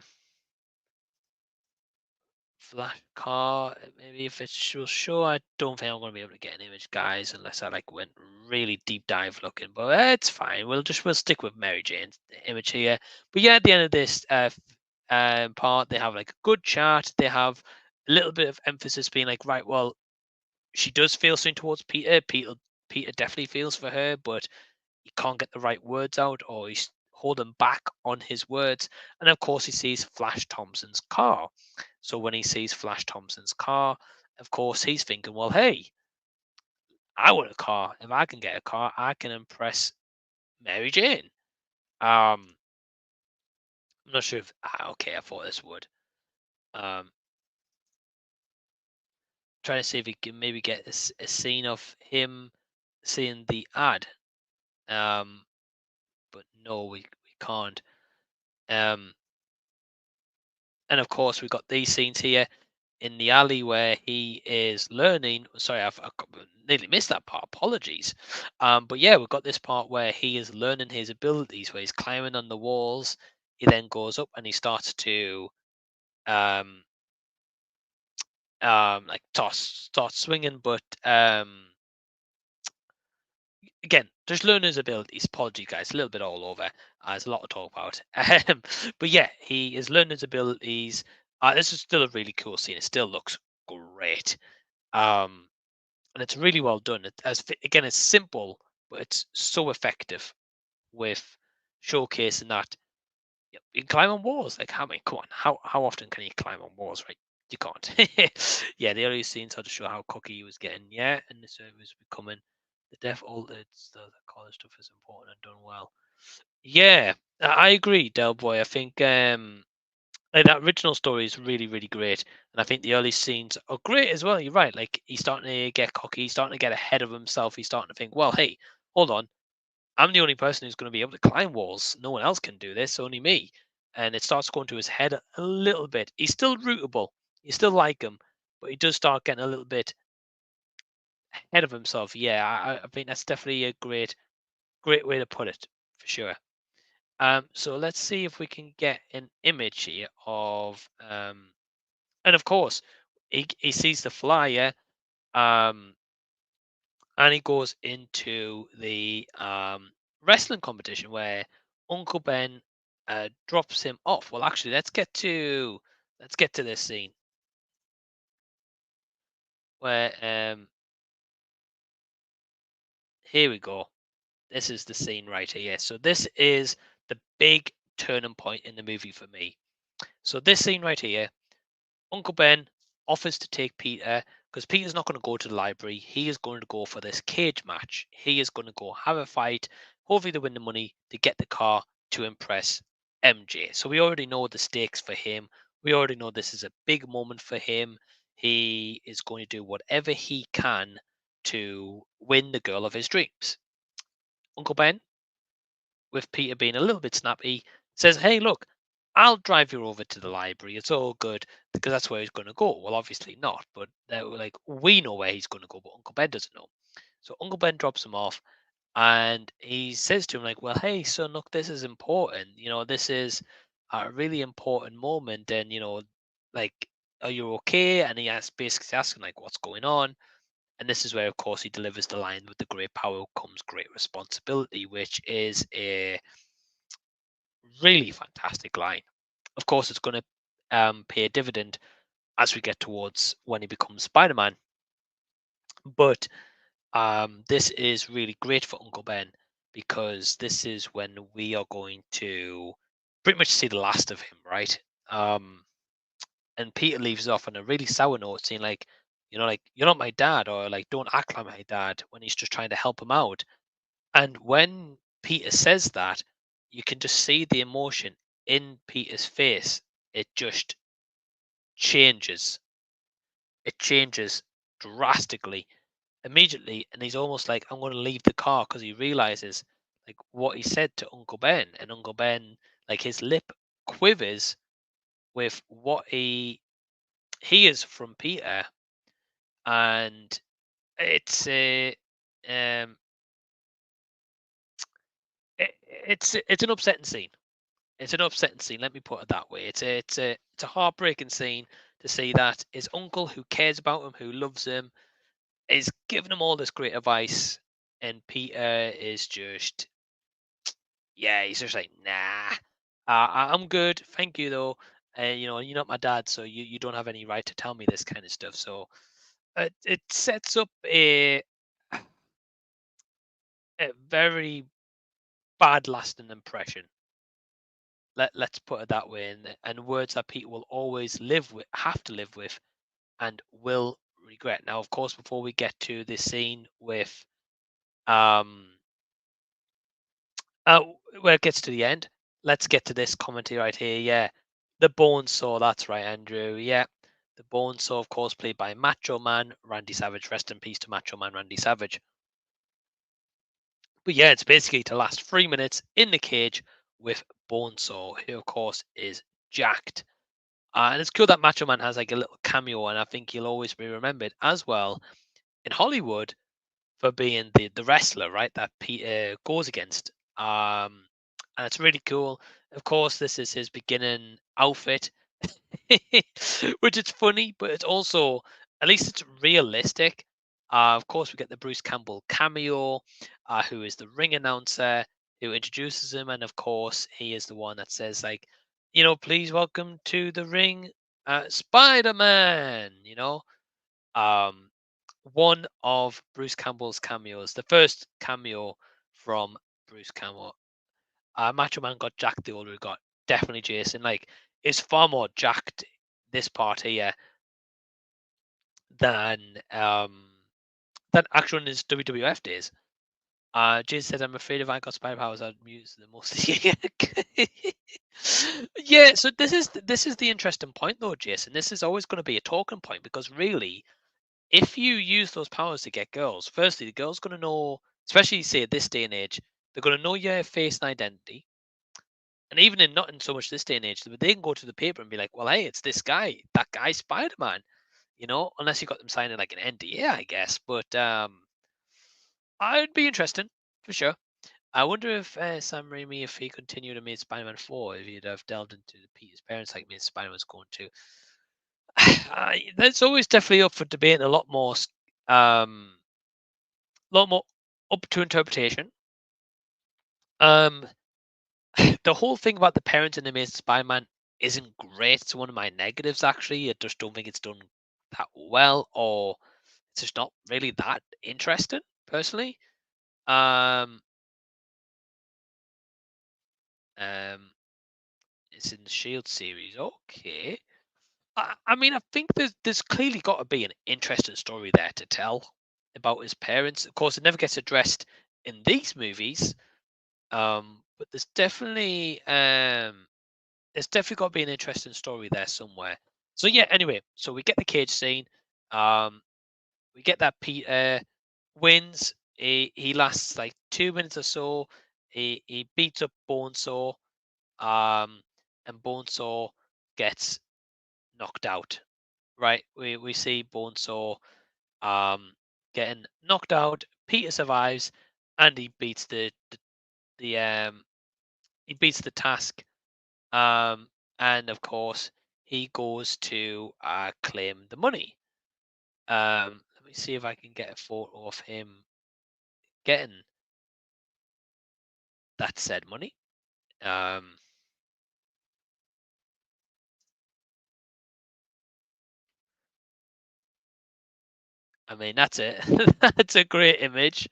Flash car. Maybe if it's sure, I don't think I'm going to be able to get an image, guys, unless I like went really deep dive looking. But it's fine. We'll stick with Mary Jane's image here. But yeah, at the end of this part, they have like a good chat. They have a little bit of emphasis being like, right, well, she does feel something towards Peter. Peter definitely feels for her, but he can't get the right words out, or he's holding back on his words. And of course, he sees Flash Thompson's car. So when he sees Flash Thompson's car, of course, he's thinking, well, hey, I want a car. If I can get a car, I can impress Mary Jane. I'm not sure if, okay, I thought this would. Trying to see if we can maybe get a scene of him seeing the ad. Um, but no, we can't. Um, and of course, we've got these scenes here in the alley where he is learning. Sorry, nearly missed that part. Apologies. But yeah, we've got this part where he is learning his abilities, where he's climbing on the walls. He then goes up and he starts to um like start swinging, but again, just learn his abilities. Apologies, guys, a little bit all over. There's a lot to talk about. But yeah, he is learning his abilities. This is still a really cool scene. It still looks great. Um, and it's really well done. Again, it's simple, but it's so effective with showcasing that you can climb on walls. Like how many? Come on, how often can you climb on walls? Right, you can't. Yeah, the early scenes had to show how cocky he was getting. Yeah, and this was becoming the deaf. All the college stuff is important and done well. Yeah, I agree, Del Boy. I think like that original story is really, really great, and I think the early scenes are great as well. You're right. Like he's starting to get cocky, he's starting to get ahead of himself. He's starting to think, well, hey, hold on, I'm the only person who's going to be able to climb walls. No one else can do this, only me. And it starts going to his head a little bit. He's still rootable. You still like him, but he does start getting a little bit ahead of himself. Yeah, I think that's definitely a great way to put it for sure. So let's see if we can get an image here of and of course, he sees the flyer, um, and he goes into the wrestling competition where Uncle Ben drops him off. Well, actually, let's get to this scene where here we go. This is the scene right here. So this is the big turning point in the movie for me. So this scene right here, Uncle Ben offers to take Peter because Peter's not going to go to the library. He is going to go for this cage match. He is going to go have a fight. Hopefully, to win the money to get the car to impress MJ. So we already know the stakes for him. We already know this is a big moment for him. He is going to do whatever he can to win the girl of his dreams. Uncle Ben, with Peter being a little bit snappy, says, "Hey, look, I'll drive you over to the library. It's all good because that's where he's going to go." Well, obviously not, but they're like, we know where he's going to go, but Uncle Ben doesn't know. So Uncle Ben drops him off, and he says to him, like, "Well, hey, son, look, this is important. This is a really important moment, and like, are you okay?" And he basically asking, like, what's going on. And this is where, of course, he delivers the line, "With the great power comes great responsibility," which is a really fantastic line. Of course, it's going to pay a dividend as we get towards when he becomes Spider-Man. But this is really great for Uncle Ben because this is when we are going to pretty much see the last of him, right? And Peter leaves off on a really sour note, saying like, like, "You're not my dad," or like, "Don't act like my dad," when he's just trying to help him out. And when Peter says that, you can just see the emotion in Peter's face. It just changes. It changes drastically immediately, and he's almost like, I'm going to leave the car, because he realizes like what he said to Uncle Ben, and Uncle Ben, like, his lip quivers with what he hears from Peter, and it's a um it's an upsetting scene. It's an upsetting scene. Let me put it that way. It's a heartbreaking scene to see that his uncle, who cares about him, who loves him, is giving him all this great advice, and Peter is just, yeah, he's just like, nah, I'm good, thank you though. You're not my dad, so you don't have any right to tell me this kind of stuff. So it sets up a very bad lasting impression. Let's put it that way, and words that Peter will always live with, have to live with, and will regret. Now, of course, before we get to the scene with um uh where it gets to the end, let's get to this commentary right here. Yeah, the Bone Saw. That's right, Andrew. Yeah, the Bone Saw, of course, played by Macho Man Randy Savage. Rest in peace to Macho Man Randy Savage. But yeah, it's basically to last 3 minutes in the cage with Bonesaw, who of course is jacked. And it's cool that Macho Man has like a little cameo, and I think he'll always be remembered as well in Hollywood for being the wrestler, right? That Peter goes against. And it's really cool. Of course, this is his beginning outfit, which is funny, but it's also, at least it's realistic. Of course, we get the Bruce Campbell cameo, who is the ring announcer who introduces him, and of course, he is the one that says like, please welcome to the ring, Spider-Man. Um, one of Bruce Campbell's cameos, the first cameo from Bruce Campbell. Macho Man got jacked the older he got. Definitely Jason. Like, is far more jacked this part here than actual in his WWF days. Jason says, "I'm afraid if I got spider powers, I'd use the most." Yeah. So this is the interesting point, though, Jason. This is always going to be a talking point, because really, if you use those powers to get girls, firstly, the girl's going to know, especially say at this day and age, they're going to know your face and identity. And even in not in so much this day and age, but they can go to the paper and be like, "Well, hey, it's this guy. That guy's Spider-Man." Unless you got them signing like an NDA, I guess. But I'd be interesting for sure. I wonder if Sam Raimi, if he continued and made Spider-Man 4, if he'd have delved into the Peter's parents like me and Spider-Man's going to. That's always definitely up for debate, and um, a lot more up to interpretation. Um, the whole thing about the parents in the Amazing Spider-Man isn't great. It's one of my negatives, actually. I just don't think it's done that well, or it's just not really that interesting, personally. Um, um, it's in the Shield series. Okay. I mean, I think there's clearly got to be an interesting story there to tell about his parents. Of course, it never gets addressed in these movies. But there's definitely got to be an interesting story there somewhere. So yeah, anyway, so we get the cage scene. Um, we get that Peter wins. He lasts like 2 minutes or so. He beats up Bonesaw. And Bonesaw gets knocked out. Right, we see Bonesaw um getting knocked out. Peter survives, and the he beats the task. And of course, he goes to claim the money. Let me see if I can get a photo of him getting that said money. Um, I mean, that's it. That's a great image,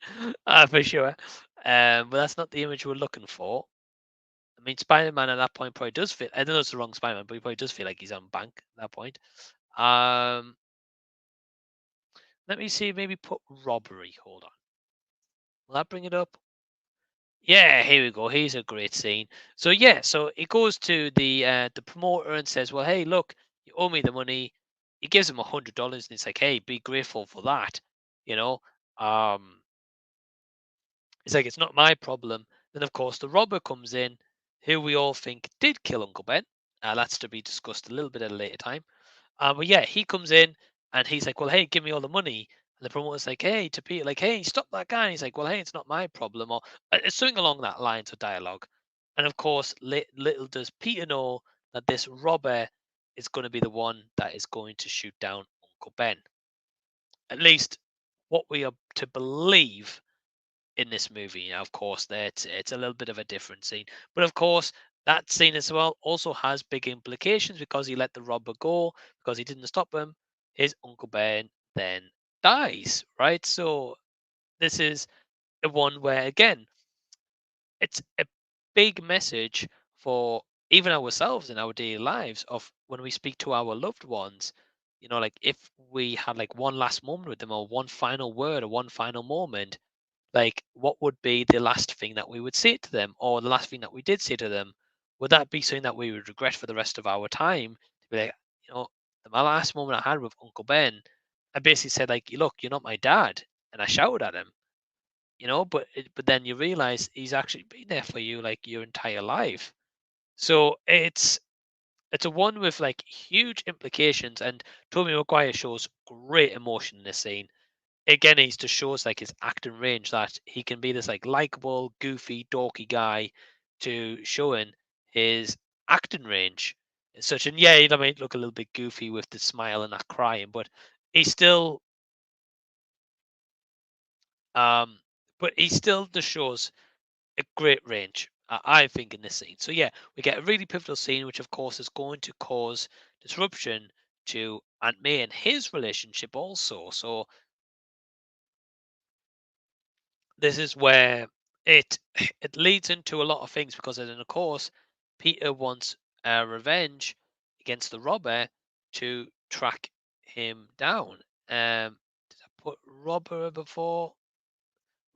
for sure. But that's not the image we're looking for. I mean, Spider-Man at that point probably does feel. I know it's the wrong Spider-Man, but he probably does feel like he's on bank at that point. Um, Let me see. Maybe put robbery. Hold on. Will that bring it up? Yeah, here we go. Here's a great scene. So yeah, so it goes to the promoter and says, "Well, hey, look, you owe me the money." He gives him $100, and it's like, "Hey, be grateful for that." You know, um, it's like it's not my problem. Then of course the robber comes in, who we all think did kill Uncle Ben. That's to be discussed a little bit at a later time. But yeah, he comes in and he's like, "Well, hey, give me all the money." And the promoter's like, "Hey," to Peter, like, "Hey, stop that guy." And he's like, "Well, hey, it's not my problem," or it's something along that lines of dialogue. And of course, little does Peter know that this robber is going to be the one that is going to shoot down Uncle Ben. At least what we are to believe in this movie. Now, of course, that it's a little bit of a different scene, but of course, that scene as well also has big implications because he let the robber go because he didn't stop him. His Uncle Ben then dies, right? So this is the one where again, it's a big message for even ourselves in our daily lives of when we speak to our loved ones. Like if we had like one last moment with them or one final word or one final moment, like what would be the last thing that we would say to them or the last thing that we did say to them? Would that be something that we would regret for the rest of our time? To be like, you know, my last moment I had with Uncle Ben, I basically said like, look, you're not my dad, and I shouted at him, but then you realize he's actually been there for you like your entire life. So it's a one with like huge implications, and Tobey Maguire shows great emotion in this scene. Again, he's just shows like his acting range that he can be this like likable, goofy, dorky guy to showing his acting range. As such, and yeah, he might look a little bit goofy with the smile and that crying, but he still, um, he still just shows a great range, I think, in this scene. So yeah, we get a really pivotal scene, which of course is going to cause disruption to Aunt May and his relationship also. So this is where it it leads into a lot of things because then of course Peter wants revenge against the robber to track him down. Did I put robber before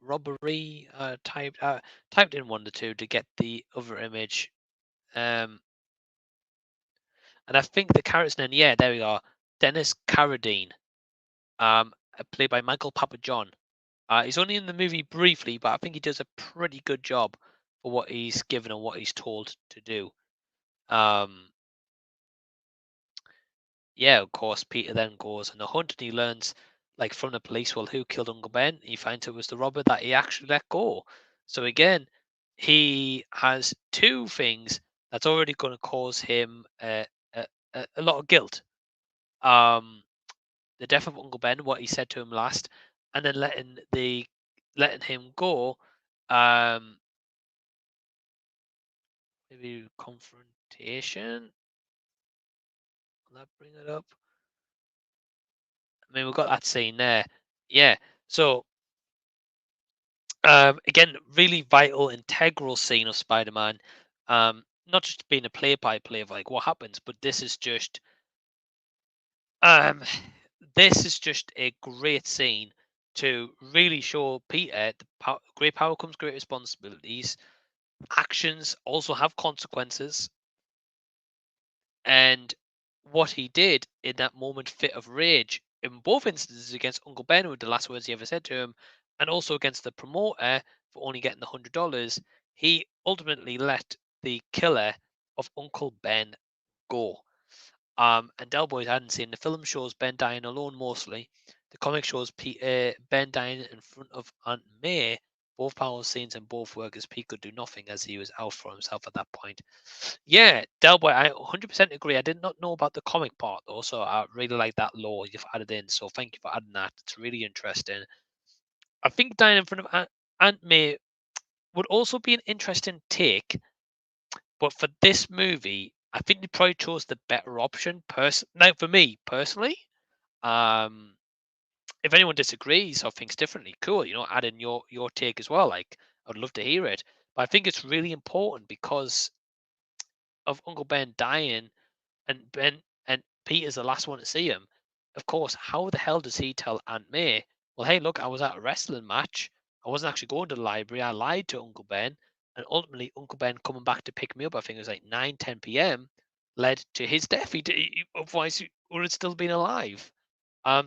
robbery? Typed in one or two to get the other image. Um, and I think the character's name, yeah, there we are, Dennis Carradine, played by Michael Papa John. He's only in the movie briefly, but I think he does a pretty good job for what he's given and what he's told to do. Um, yeah, of course, Peter then goes on a hunt and he learns, like, from the police, well, who killed Uncle Ben? He finds it was the robber that he actually let go. So again, he has two things that's already going to cause him a, a lot of guilt. Um, the death of Uncle Ben, what he said to him last, and then letting him go. Um, Maybe confrontation. Will that bring it up? I mean, we've got that scene there. Yeah. So again, really vital, integral scene of Spider-Man. Not just being a play-by-play of like what happens, but um, this is just a great scene to really show Peter great power comes great responsibilities. Actions also have consequences, and what he did in that moment fit of rage in both instances against Uncle Ben with the last words he ever said to him, and also against the promoter for only getting the $100, he ultimately let the killer of Uncle Ben go. And Del Boys hadn't seen the film shows Ben dying alone mostly. The comic shows Ben dying in front of Aunt May. Both powerful scenes and both work as Pete could do nothing as he was out for himself at that point. Yeah, Del Boy, I 100% agree. I did not know about the comic part though, so I really like that lore you've added in. So thank you for adding that. It's really interesting. I think dying in front of Aunt May would also be an interesting take, but for this movie, I think they probably chose the better option. Now, for me personally, um, if anyone disagrees or thinks differently, cool. Add in your take as well. Like, I'd love to hear it. But I think it's really important because of Uncle Ben dying, and Peter's the last one to see him. Of course, how the hell does he tell Aunt May? Well, hey, look, I was at a wrestling match. I wasn't actually going to the library. I lied to Uncle Ben, and ultimately Uncle Ben coming back to pick me up. I think it was like 9, 10 p.m. led to his death. Otherwise he would have still been alive.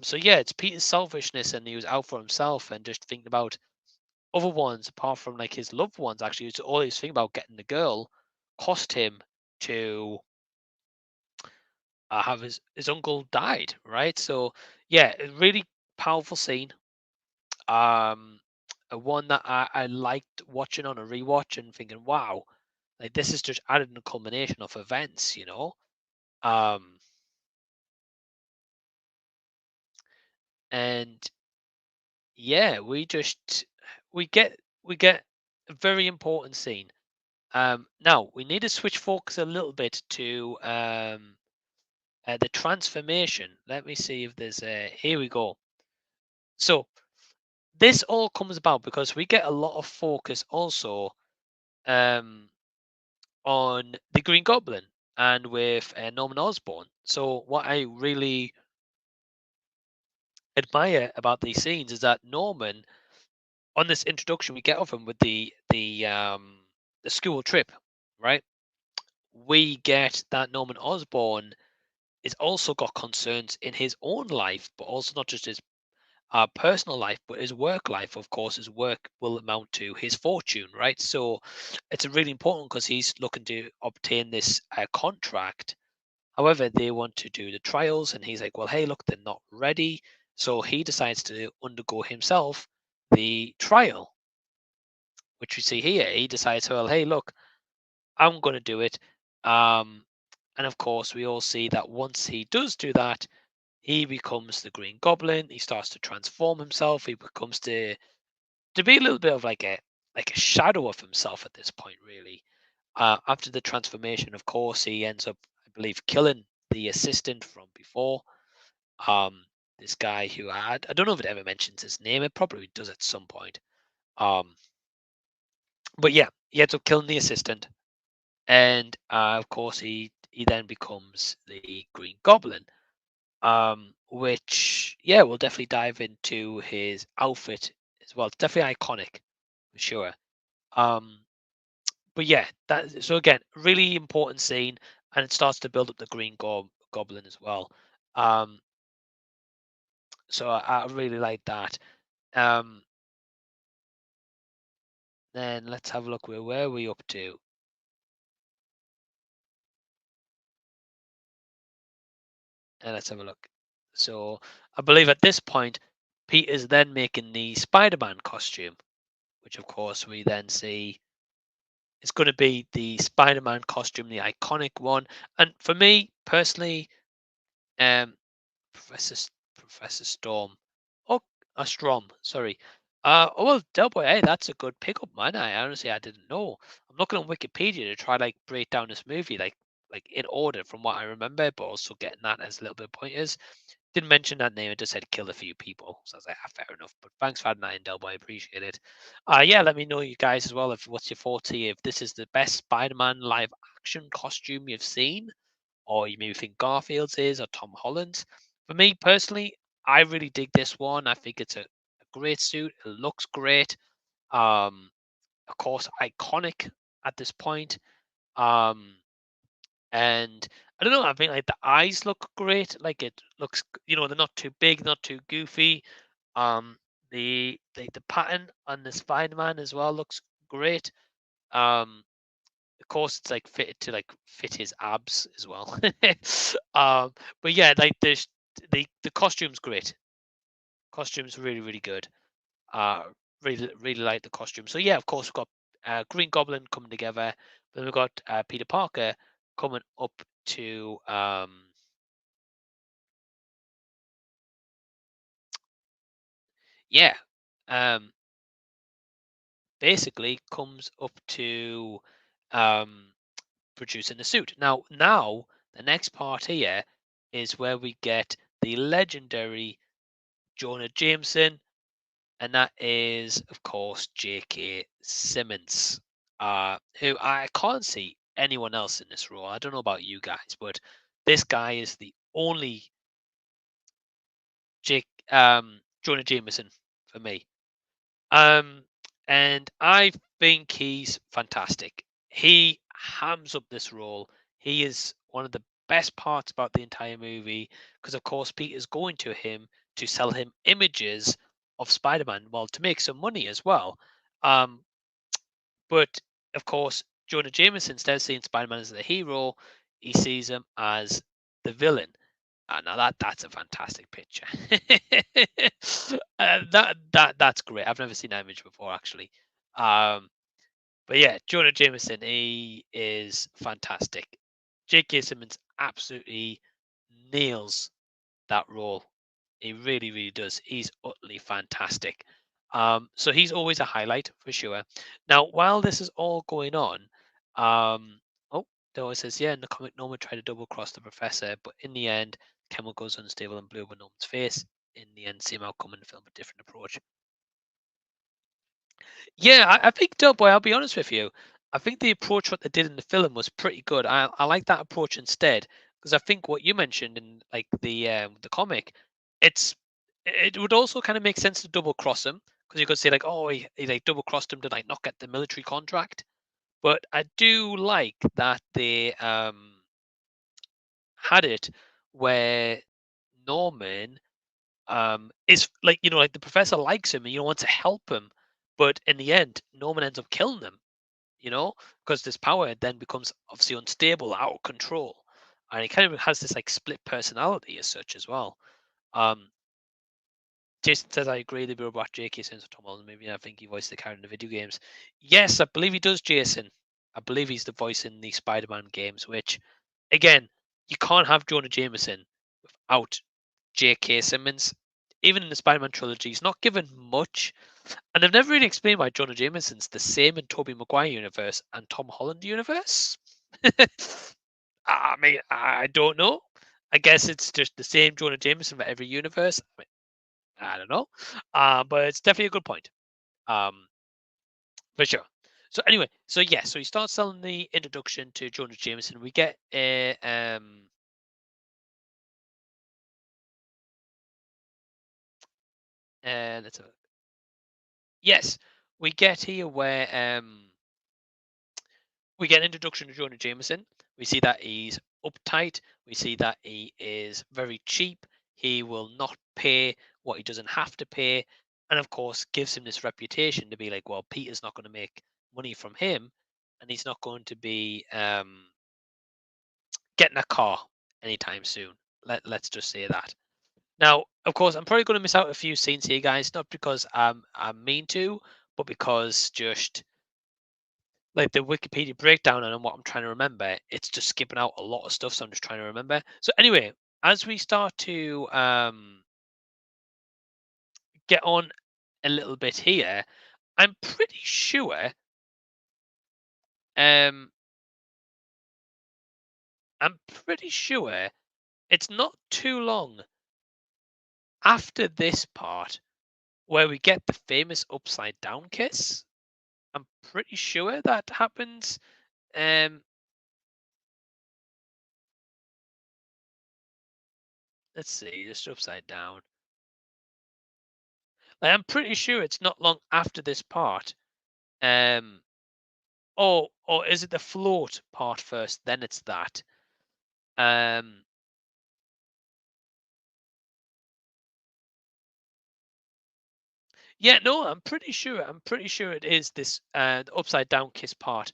So yeah, it's Peter's selfishness, and he was out for himself and just thinking about other ones apart from like his loved ones. Actually, it's all he was thinking about getting the girl cost him to have his uncle died. Right. So yeah, a really powerful scene. Um, one that I liked watching on a rewatch and thinking, wow, like this is just added a culmination of events, you know. Um, and yeah, we get a very important scene. Now we need to switch focus a little bit to the transformation. Let me see if there's a. Here we go. So this all comes about because we get a lot of focus also um, on the Green Goblin and with Norman Osborn. So what I really admire about these scenes is that Norman, on this introduction we get of him with the school trip, right? We get that Norman Osborn is also got concerns in his own life, but also not just his personal life, but his work life. Of course, his work will amount to his fortune, right? So it's really important because he's looking to obtain this contract. However, they want to do the trials, and he's like, well, hey, look, they're not ready. So he decides to undergo himself the trial, which we see here. He decides, well, hey, look, I'm going to do it. Um, and of course, we all see that once he does do that, he becomes the Green Goblin. He starts to transform himself. He becomes to be a little bit of like a shadow of himself at this point, really. After the transformation, of course, he ends up, I believe, killing the assistant from before. Um, this guy who had, I don't know if it ever mentions his name. It probably does at some point. Um, but yeah, he ends up killing the assistant, and of course, he then becomes the Green Goblin. Which yeah, we'll definitely dive into his outfit as well. It's definitely iconic for sure. Um, but yeah, that so again, really important scene, and it starts to build up the Goblin as well. Um, so I really like that. Um, then let's have a look. Where are we up to? And let's have a look. So I believe at this point, Peter's then making the Spider-Man costume, which of course we then see it's going to be the Spider-Man costume, the iconic one. And for me personally, um, Professor Storm. Oh, Strom. Sorry. Oh well, Delboy. Hey, that's a good pickup, man. I honestly I didn't know. I'm looking on Wikipedia to try like break down this movie like in order from what I remember, but also getting that as a little bit of pointers. Didn't mention that name. It just said killed a few people. So I was like, fair enough. But thanks for adding that in, Delboy. I appreciate it. Yeah, let me know you guys as well. If what's your thoughts here? If this is the best Spider-Man live action costume you've seen, or you maybe think Garfield's is, or Tom Holland's. For me personally, I really dig this one. I think it's a great suit. It looks great. Um, of course, iconic at this point. Um, and I don't know. I think like the eyes look great. Like it looks, they're not too big, not too goofy. Um, the pattern on the Spider-Man as well looks great. Um, of course, it's like fitted to like fit his abs as well. um, but yeah, like the costume's great. Costume's really really good. Uh, really like the costume. So yeah, of course we've got Green Goblin coming together. Then we've got Peter Parker coming up to yeah, um, basically comes up to um producing the suit. Now the next part here is where we get the legendary Jonah Jameson, and that is, of course, J.K. Simmons, who I can't see anyone else in this role. I don't know about you guys, but this guy is the only Jonah Jameson for me. and I think he's fantastic. He hams up this role. He is one of the best parts about the entire movie because, of course, Peter's going to him to sell him images of Spider-Man, well, to make some money as well. Um, but of course, Jonah Jameson, instead of seeing Spider-Man as the hero, he sees him as the villain. Now that's a fantastic picture. That's great. I've never seen that image before, actually. Um, but yeah, Jonah Jameson, he is fantastic. J.K. Simmons absolutely nails that role. He really, really does. He's utterly fantastic. So he's always a highlight for sure. Now, while this is all going on, oh, Noah says, yeah, in the comic, Norman tried to double cross the professor, but in the end, Chemical goes unstable and blew over Norman's face. In the end, same outcome in the film, a different approach. Yeah, I think Doughboy, I'll be honest with you. I think the approach what they did in the film was pretty good. I like that approach instead because I think what you mentioned in like the comic, it's it would also kind of make sense to double cross him because you could say like, oh, he like double crossed him to like not get the military contract. But I do like that they had it where Norman is like like the professor likes him and wants to help him, but in the end Norman ends up killing him, because this power then becomes obviously unstable, out of control, and he kind of has this like split personality as such as well. um Jason says, I agree the bit about J.K. Simmons for Tom Holland maybe. I think he voiced the character in the video games. Yes, I believe he does, Jason. I believe he's the voice in the Spider-Man games, which again, you can't have Jonah Jameson without J.K. Simmons. Even in the Spider-Man trilogy, he's not given much, and they've never really explained why Jonah Jameson's the same in Tobey Maguire universe and Tom Holland universe. I mean, I don't know. I guess it's just the same Jonah Jameson for every universe. I don't know, but it's definitely a good point, um, for sure. So anyway, so yeah, so he starts selling the introduction to Jonah Jameson. We get a let's have a, yes, we get here where we get an introduction to Jonah Jameson. We see that he's uptight. We see that he is very cheap. He will not pay what he doesn't have to pay. And of course, gives him this reputation to be like, well, Peter's not going to make money from him. And he's not going to be getting a car anytime soon. Let's just say that. Now, of course, I'm probably going to miss out a few scenes here, guys. Not because I'm mean to, but because just like the Wikipedia breakdown and what I'm trying to remember, it's just skipping out a lot of stuff. So I'm just trying to remember. So anyway, as we start to get on a little bit here, I'm pretty sure. Um, I'm pretty sure it's not too long after this part where we get the famous upside down kiss. I'm pretty sure that happens. Um, let's see, just upside down. Like, I'm pretty sure it's not long after this part. Um, or is it the float part first? Then it's that. Um, yeah, no, I'm pretty sure. I'm pretty sure it is this the upside down kiss part.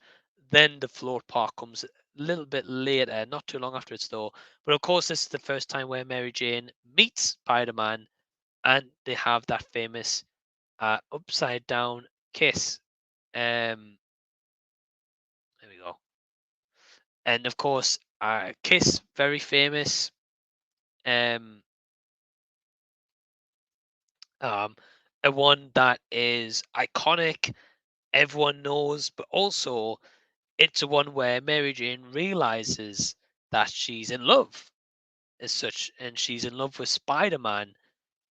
Then the float part comes a little bit later, not too long after it's though. But of course, this is the first time where Mary Jane meets Spider-Man, and they have that famous upside down kiss. There we go. And of course, kiss very famous. Um, um, a one that is iconic, everyone knows, but also it's a one where Mary Jane realizes that she's in love as such, and she's in love with Spider-Man.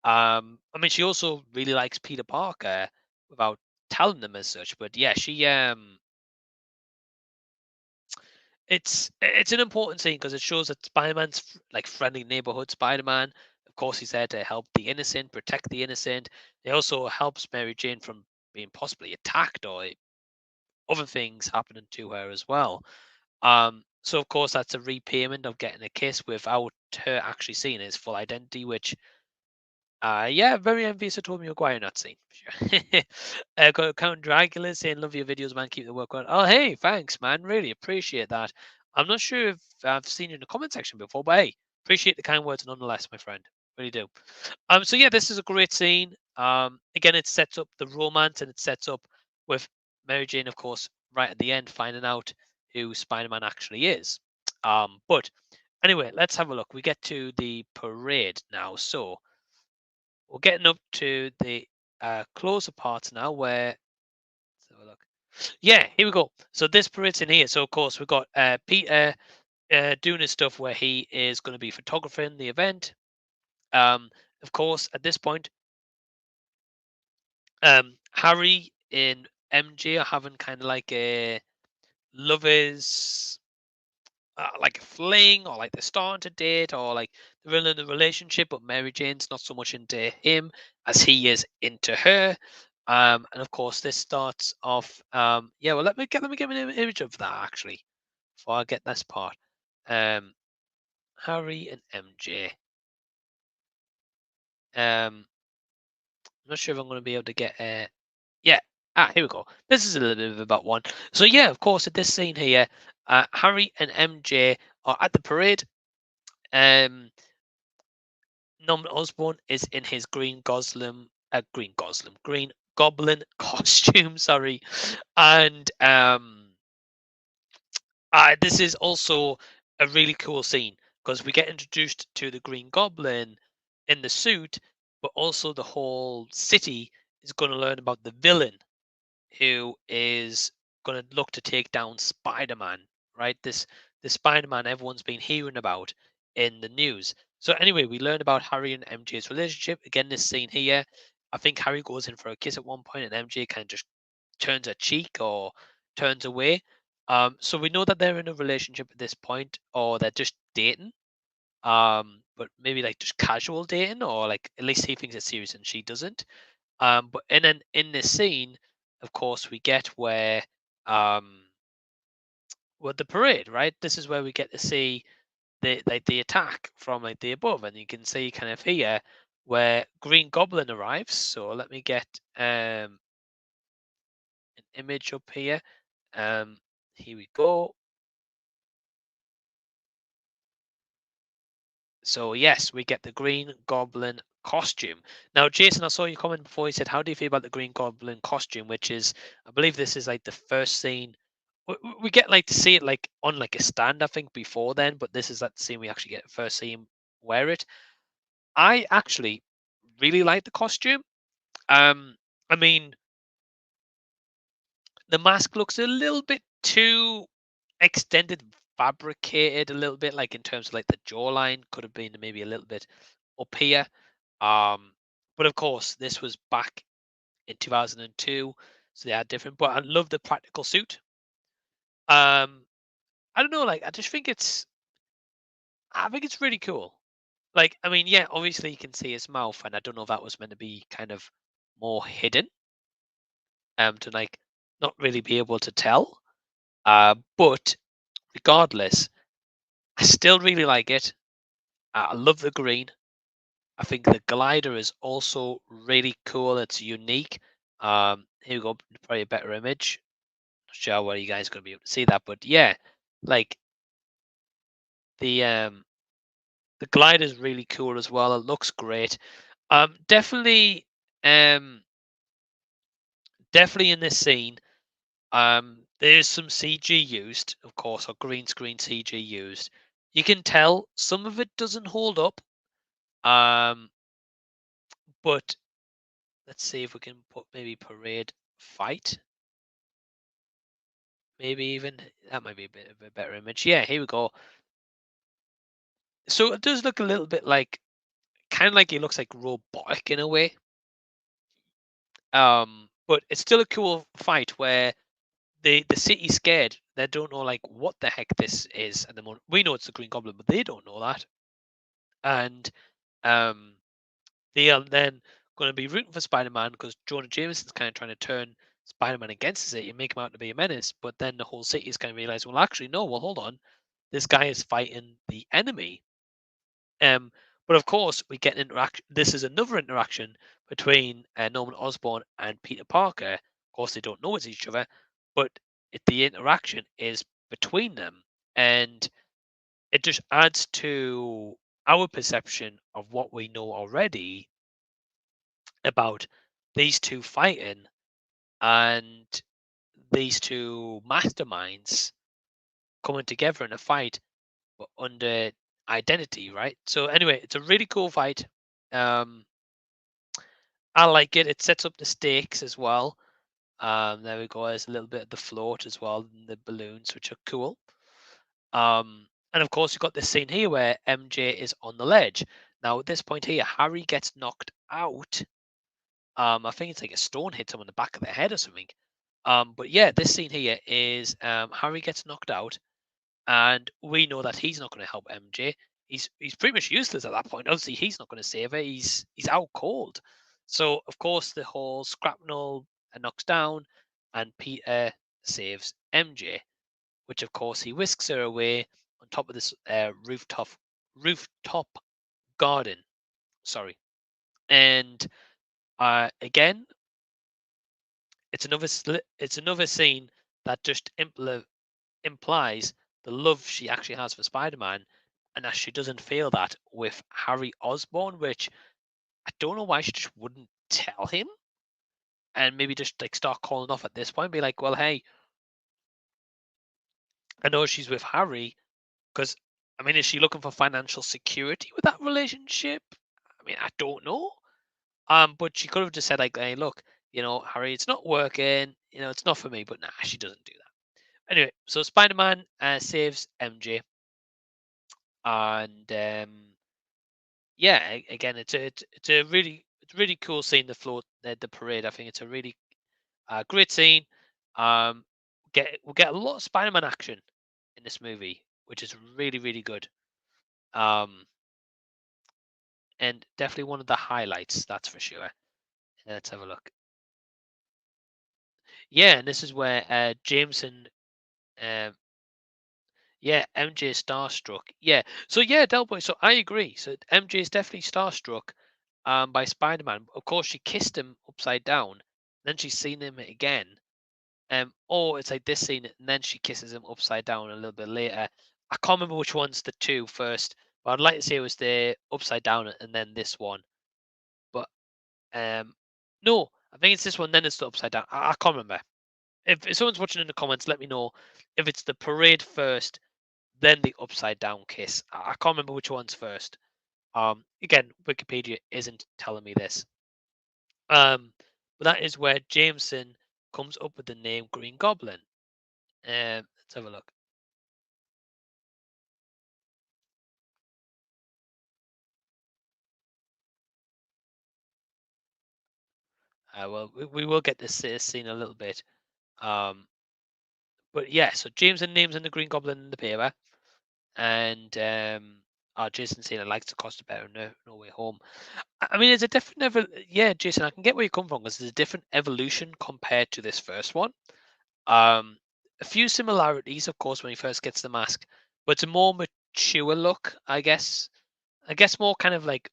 I mean, she also really likes Peter Parker without telling them as such, but yeah, it's an important scene because it shows that Spider-Man's like friendly neighborhood Spider-Man. Of course, he's there to help the innocent, protect the innocent. He also helps Mary Jane from being possibly attacked or other things happening to her as well. So of course that's a repayment of getting a kiss without her actually seeing his full identity, which yeah, very envious of Tommy Maguire not scene. Sure. Got Count Dracula saying, "Love your videos, man. Keep the work on." Oh, hey, thanks, man. Really appreciate that. I'm not sure if I've seen you in the comment section before, but hey, appreciate the kind words nonetheless, my friend. Really do. So yeah, this is a great scene. Again, it sets up the romance and it sets up with Mary Jane, of course, right at the end, finding out who Spider-Man actually is. But anyway, let's have a look. We get to the parade now. So we're getting up to the closer parts now where let's have a look. Yeah, here we go. So this parade's in here. So of course we've got Peter doing his stuff where he is going to be photographing the event. Of course, at this point, Harry and MJ are having kind of like a lovers like a fling, or like they're starting to date, or like they're in a relationship, but Mary Jane's not so much into him as he is into her. And of course, this starts off. Yeah, well, let me get an image of that actually before I get this part. Um, Harry and MJ. I'm not sure if I'm going to be able to get. Yeah. Here we go. This is a little bit of about one. So yeah, of course, at this scene here, Harry and MJ are at the parade. Um, Norman Osborn is in his green goblin costume. Sorry, and this is also a really cool scene because we get introduced to the Green Goblin in the suit, but also the whole city is going to learn about the villain who is going to look to take down Spider-Man, right? This Spider-Man everyone's been hearing about in the news. So anyway, we learn about Harry and MJ's relationship. Again, this scene here, I think Harry goes in for a kiss at one point, and MJ kind of just turns her cheek or turns away. So we know that they're in a relationship at this point, or they're just dating. But maybe like just casual dating, or like at least he thinks it's serious and she doesn't. But and then in this scene, of course, we get where with the parade, right? This is where we get to see the attack from like the above, and you can see kind of here where Green Goblin arrives. So let me get an image up here. Here we go. So yes, we get the Green Goblin costume. Now, Jason, I saw you comment before. You said, "How do you feel about the Green Goblin costume?" Which is, I believe, this is like the first scene. We get like to see it like on like a stand, I think, before then. But this is that scene we actually get the first scene wear it. I actually really like the costume. I mean, the mask looks a little bit too extended, fabricated a little bit, like in terms of like the jawline could have been maybe a little bit up here. But of course, this was back in 2002, so they had different. But I love the practical suit. I don't know, like I think it's really cool. Like, I mean, yeah, obviously you can see his mouth, and I don't know if that was meant to be kind of more hidden, to like not really be able to tell. But regardless, I still really like it. I love the green. I think the glider is also really cool. It's unique. Here we go, probably a better image. Not sure whether you guys are gonna be able to see that, but yeah, like the um the glider is really cool as well. It looks great. Definitely um definitely in this scene, there's some CG used, of course, or green screen CG used. You can tell some of it doesn't hold up. Um, but let's see if we can put maybe parade fight. Maybe even that might be a bit of a better image. Yeah, here we go. So it does look a little bit like, kind of like it looks like robotic in a way. But it's still a cool fight where the city's scared. They don't know like what the heck this is at the moment. We know it's the Green Goblin, but they don't know that. And um, they are then going to be rooting for Spider-Man because Jonah Jameson's kind of trying to turn Spider-Man against the city and make him out to be a menace. But then the whole city is kind of realizing, well, actually, no. Well, hold on, this guy is fighting the enemy. Um, but of course, we get an interaction. This is another interaction between Norman Osborn and Peter Parker. Of course, they don't know it's each other, but the interaction is between them, and it just adds to our perception of what we know already about these two fighting and these two masterminds coming together in a fight, but under identity, right? So anyway, it's a really cool fight. Um, I like it. It sets up the stakes as well. There we go. There's a little bit of the float as well, and the balloons, which are cool. And of course, you've got this scene here where MJ is on the ledge. Now, at this point here, Harry gets knocked out. I think it's like a stone hits him on the back of the head or something. But yeah, this scene here is Harry gets knocked out, and we know that he's not going to help MJ. He's pretty much useless at that point. Obviously, he's not going to save her. He's out cold. So of course, the whole scrapnel knocks down, and Peter saves MJ, which of course he whisks her away on top of this rooftop garden. Sorry, and again, it's another scene that just implies the love she actually has for Spider-Man, and that she doesn't feel that with Harry Osborn, which I don't know why she just wouldn't tell him and maybe just like start calling off at this point, be like, well, hey, I know she's with Harry because I mean, is she looking for financial security with that relationship? I mean, I don't know. But she could have just said like, hey, look, Harry, it's not working. It's not for me. But nah, she doesn't do that. Anyway, so Spider-Man saves MJ, and yeah, again, it's a really cool scene. The parade. I think it's a really great scene. We'll get a lot of Spider-Man action in this movie, which is really good. Um, and definitely one of the highlights, that's for sure. Let's have a look. Yeah, and this is where Jameson, um, yeah, MJ is starstruck. Yeah, so yeah, Delboy. So I agree. So MJ is definitely starstruck by Spider-Man. Of course, she kissed him upside down. Then she's seen him again. Or it's like this scene, and then she kisses him upside down a little bit later. I can't remember which one's the two first, but I'd like to say it was the upside down and then this one. But no, I think it's this one, then it's the upside down. I can't remember. If someone's watching in the comments, let me know if it's the parade first, then the upside down kiss. I can't remember which one's first. Again, Wikipedia isn't telling me this. But that is where Jameson comes up with the name Green Goblin. Let's have a look. Well, we will get this scene a little bit. Um, but yeah, so Jameson names in the Green Goblin in the paper, and Jason saying it likes the cost of better no way home. I mean, it's a different yeah, Jason, I can get where you come from because it's a different evolution compared to this first one. Um, a few similarities, of course, when he first gets the mask, but it's a more mature look, I guess. I guess more kind of like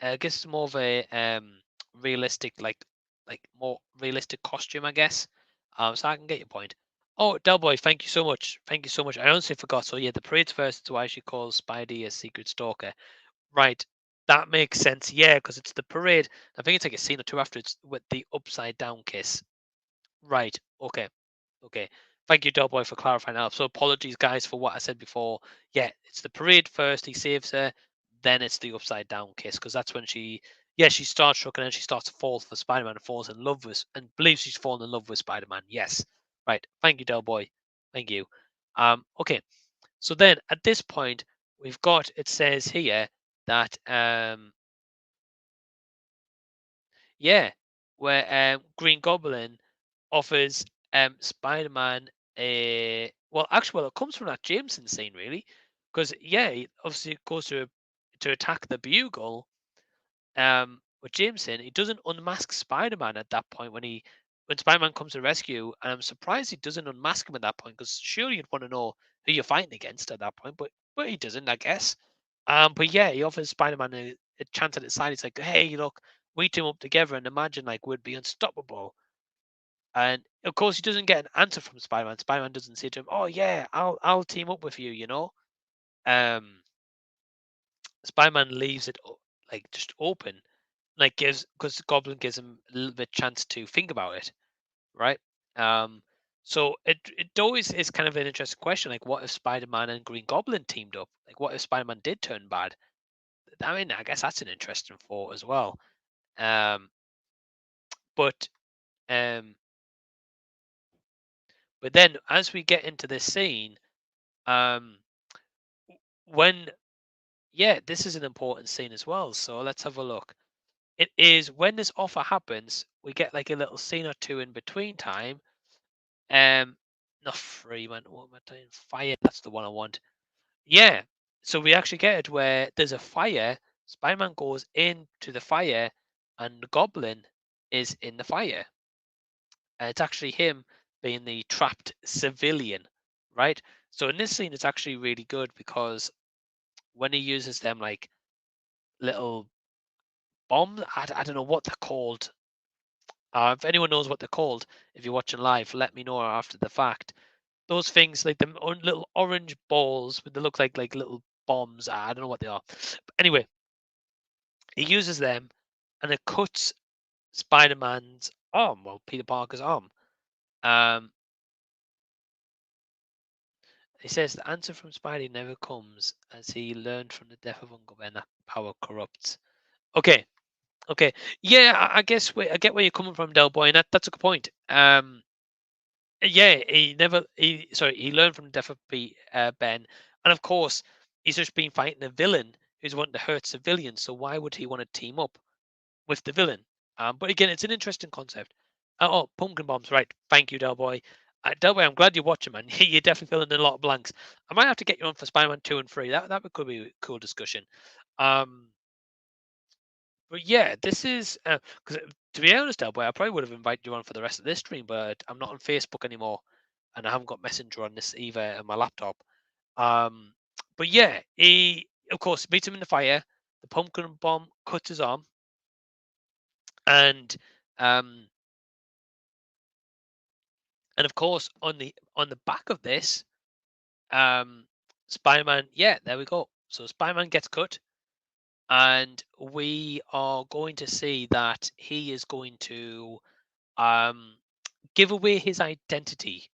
I guess it's more of a realistic, like more realistic costume, I guess. So I can get your point. Oh, Delboy, thank you so much. Thank you so much. I honestly forgot. So yeah, the parade's first. That's why she calls Spidey a secret stalker. Right. That makes sense. Yeah, because it's the parade. I think it's like a scene or two after it's with the upside down kiss. Right. Okay. Okay. Thank you, Doughboy, for clarifying that. So apologies, guys, for what I said before. Yeah, it's the parade first. He saves her. Then it's the upside down kiss because that's when she starts struck and then she starts to fall for Spider-Man and falls in love with and believes she's fallen in love with Spider-Man. Yes. Right. Thank you, Doughboy. Thank you. Okay. So then at this point, we've got it says here that yeah, where Green Goblin offers Spider-Man a well, it comes from that Jameson scene really, because yeah, he obviously goes to attack the Bugle, What James saying, he doesn't unmask Spider-Man at that point when Spider-Man comes to rescue, and I'm surprised he doesn't unmask him at that point because surely you'd want to know who you're fighting against at that point, but he doesn't, I guess. But yeah, he offers Spider-Man a chance at his side. He's like, "Hey, look, we team up together, and imagine like we'd be unstoppable." And of course, he doesn't get an answer from Spider-Man. Spider-Man doesn't say to him, "Oh yeah, I'll team up with you," you know. Um, Spider-Man leaves it like just open, like gives because Goblin gives him a little bit chance to think about it, right? Um, so it always is kind of an interesting question, like what if Spider-Man and Green Goblin teamed up? Like what if Spider-Man did turn bad? I mean, I guess that's an interesting thought as well. Um, but um, but then as we get into this scene, um, when yeah, this is an important scene as well. So let's have a look. It is when this offer happens, we get like a little scene or two in between time. Not Freeman. What am I doing? Fire. That's the one I want. Yeah. So we actually get it where there's a fire. Spider-Man goes into the fire, and the Goblin is in the fire. It's actually him being the trapped civilian, right? So in this scene, it's actually really good because when he uses them like little bombs, I don't know what they're called. If anyone knows what they're called, if you're watching live, let me know after the fact. Those things, like the little orange balls, but they look like little bombs. I don't know what they are. But anyway, he uses them, and it cuts Spider-Man's arm, well, Peter Parker's arm. Um, he says the answer from Spidey never comes as he learned from the death of Uncle Ben that power corrupts. Okay, okay, yeah, I guess I get where you're coming from, Del Boy, and that's a good point. Yeah, he never. He learned from the death of Ben, and of course, he's just been fighting a villain who's wanting to hurt civilians. So why would he want to team up with the villain? But again, it's an interesting concept. Oh, pumpkin bombs, right? Thank you, Del Boy. Del Boy, I'm glad you're watching, man. You're definitely filling in a lot of blanks. I might have to get you on for Spider-Man 2 and 3. Could be a cool discussion. Um, but yeah, this is because to be honest, Delboy, I probably would have invited you on for the rest of this stream, but I'm not on Facebook anymore, and I haven't got Messenger on this either on my laptop. Um, but yeah, he of course meets him in the fire. The pumpkin bomb cuts his arm, and um, and of course on the back of this, um, Spider-Man. Yeah, there we go. So Spider-Man gets cut, and we are going to see that he is going to um give away his identity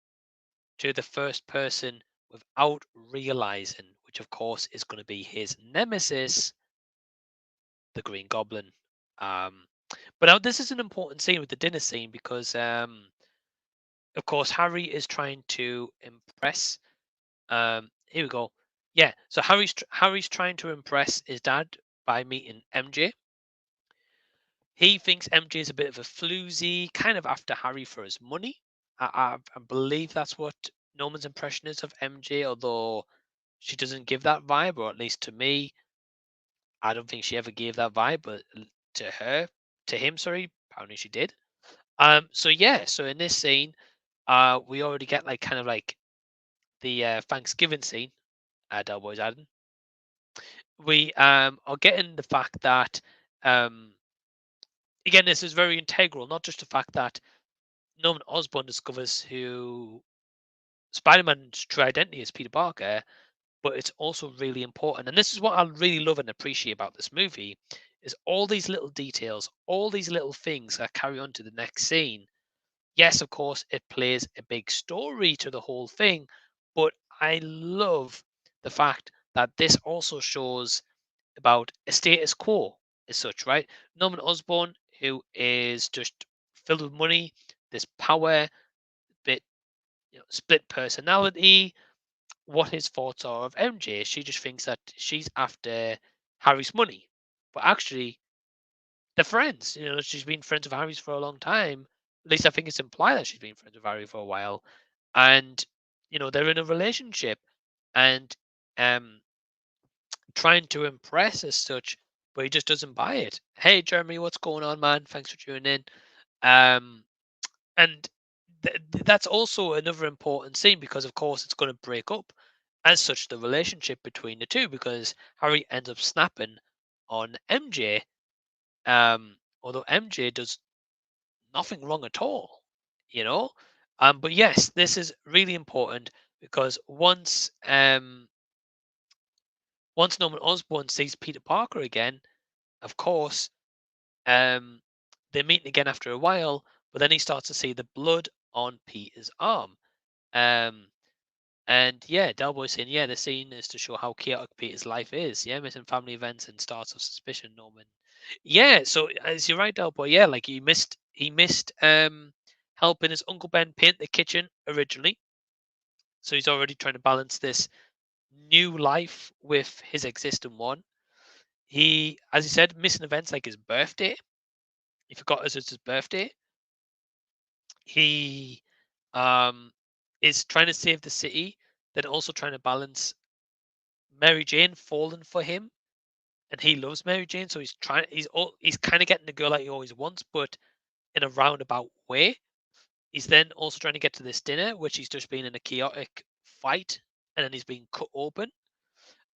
to the first person without realizing, which of course is going to be his nemesis, the Green Goblin. Um, but now this is an important scene with the dinner scene because, of course, Harry is trying to impress. Here we go. Yeah, so Harry's trying to impress his dad by meeting MJ. He thinks MJ is a bit of a floozy, kind of after Harry for his money. I believe that's what Norman's impression is of MJ, although she doesn't give that vibe, or at least to me, I don't think she ever gave that vibe, but to him, sorry, apparently she did. So yeah, so in this scene, we already get like kind of like the Thanksgiving scene, Del Boy's adding. We are getting the fact that um again, this is very integral, not just the fact that Norman Osborn discovers who Spider-Man's true identity is, Peter Parker, but it's also really important. And this is what I really love and appreciate about this movie is all these little details, all these little things that carry on to the next scene. Yes, of course, it plays a big story to the whole thing, but I love the fact that this also shows about a status quo as such, right? Norman Osborn, who is just filled with money, this power, bit split personality, what his thoughts are of MJ. She just thinks that she's after Harry's money, but actually they're friends. You know, she's been friends with Harry's for a long time. At least I think it's implied that she's been friends with Harry for a while, and they're in a relationship, and um, trying to impress as such. but he just doesn't buy it. Hey, Jeremy, what's going on, man? Thanks for tuning in. Um, and that's also another important scene because, of course, it's going to break up as such the relationship between the two because Harry ends up snapping on MJ, although MJ does nothing wrong at all, you know. But yes, this is really important because once Norman Osborn sees Peter Parker again, of course, um, they're meeting again after a while, but then he starts to see the blood on Peter's arm. Um, and yeah, Delboy's saying, yeah, the scene is to show how chaotic Peter's life is. Yeah, missing family events and starts of suspicion, Norman. Yeah, so as you're right, Delboy, yeah, like he missed helping his Uncle Ben paint the kitchen originally. So he's already trying to balance this new life with his existing one. He, as he said, missing events like his birthday. He forgot it's his birthday. He is trying to save the city, then also trying to balance Mary Jane falling for him, and he loves Mary Jane, so he's kind of getting the girl that he always wants, but in a roundabout way. He's then also trying to get to this dinner, which he's just been in a chaotic fight, and then he's being cut open.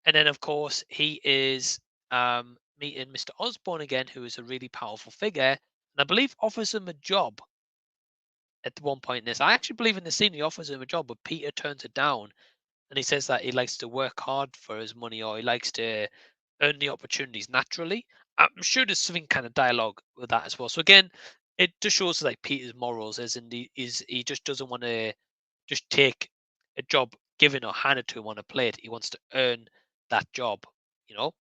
And then, of course, he is meeting Mr. Osborn again, who is a really powerful figure, and I believe offers him a job at one point in this. I actually believe in the scene he offers him a job, but Peter turns it down, and he says that he likes to work hard for his money, or he likes to earn the opportunities naturally. I'm sure there's something kind of dialogue with that as well. So again, it just shows like Peter's morals, as in he just doesn't want to just take a job given or handed to him on a plate. He wants to earn that job, you know.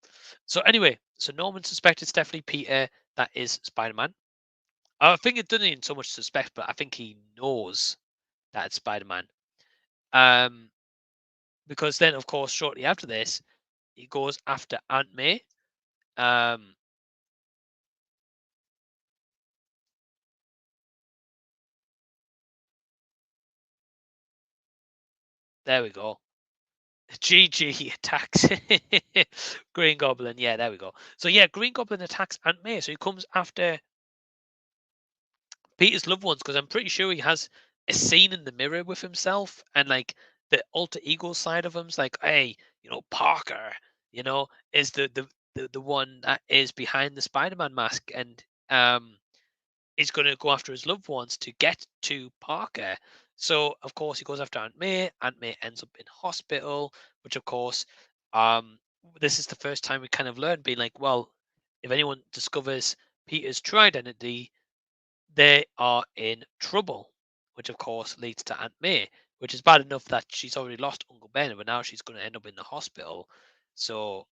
So anyway, so Norman suspects it's definitely Peter that is Spider-Man. I think it doesn't even so much suspect, but I think he knows that it's Spider-Man. Um, because then, of course, shortly after this, he goes after Aunt May. Um, there we go. GG attacks Green Goblin. Yeah, there we go. So yeah, Green Goblin attacks Aunt May. So he comes after Peter's loved ones because I'm pretty sure he has a scene in the mirror with himself and like the alter ego side of him's like, hey, Parker, is the one that is behind the Spider-Man mask, and is going to go after his loved ones to get to Parker. So of course he goes after Aunt May. Aunt May ends up in hospital, which of course, um, this is the first time we kind of learned, being like, well, if anyone discovers Peter's true identity, they are in trouble, which of course leads to Aunt May, which is bad enough that she's already lost Uncle Ben, but now she's going to end up in the hospital. So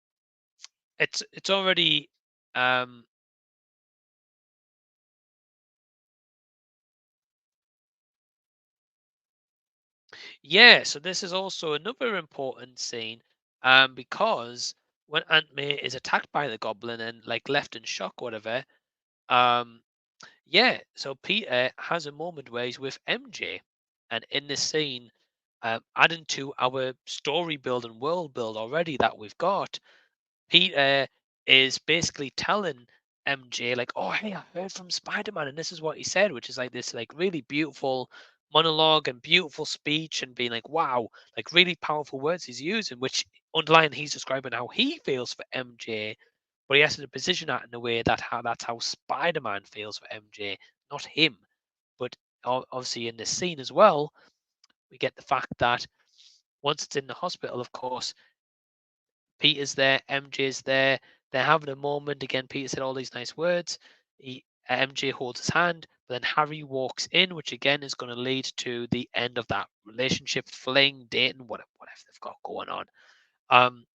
it's already um, yeah. So this is also another important scene, because when Aunt May is attacked by the Goblin and like left in shock, or whatever, um, yeah, so Peter has a moment where he's with MJ, and in this scene, adding to our story build and world build already that we've got, Peter is basically telling MJ like, "Oh, hey, I heard from Spider-Man, and this is what he said," which is like this like really beautiful monologue and beautiful speech, and being like, "Wow," like really powerful words he's using, which underlying he's describing how he feels for MJ, but he has to position that in a way that's how Spider-Man feels for MJ, not him. But obviously in this scene as well, we get the fact that once it's in the hospital, of course, Peter's there, MJ's there. They're having a moment. Again, Peter said all these nice words. MJ holds his hand, but then Harry walks in, which again is going to lead to the end of that relationship, fling, dating, whatever they've got going on.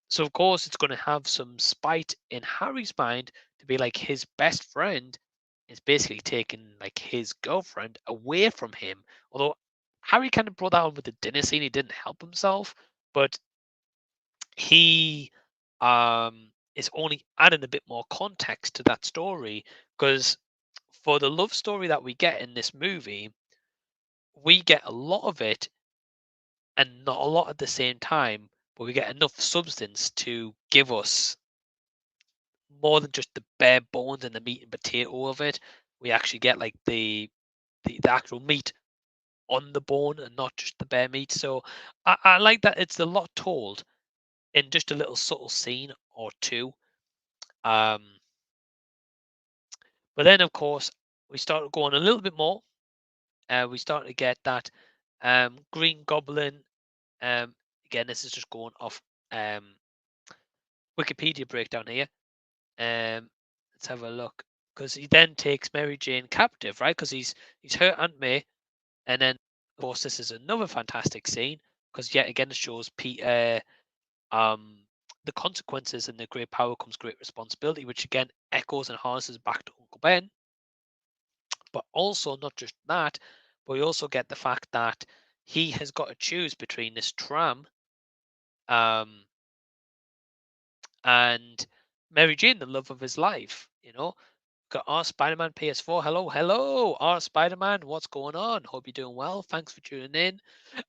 So of course it's going to have some spite in Harry's mind to be like his best friend is basically taking like his girlfriend away from him. Although Harry kind of brought that on with the dinner scene, he didn't help himself, but he is only adding a bit more context to that story because for the love story that we get in this movie, we get a lot of it and not a lot at the same time, but we get enough substance to give us more than just the bare bones and the meat and potato of it. We actually get like the actual meat on the bone and not just the bare meat. So I like that it's a lot told in just a little subtle scene or two. Um, but then, of course, we start going a little bit more. We start to get that Green Goblin. Again, this is just going off um, Wikipedia breakdown here. Let's have a look because he then takes Mary Jane captive, right? Because he's hurt Aunt May, and then of course this is another fantastic scene because yet again it shows Peter um the consequences and the great power comes great responsibility, which again echoes and harnesses back to Uncle Ben. But also not just that, but we also get the fact that he has got to choose between this tram um and Mary Jane, the love of his life. Got our Spider-Man PS4. Hello, hello, our Spider-Man. What's going on? Hope you're doing well. Thanks for tuning in.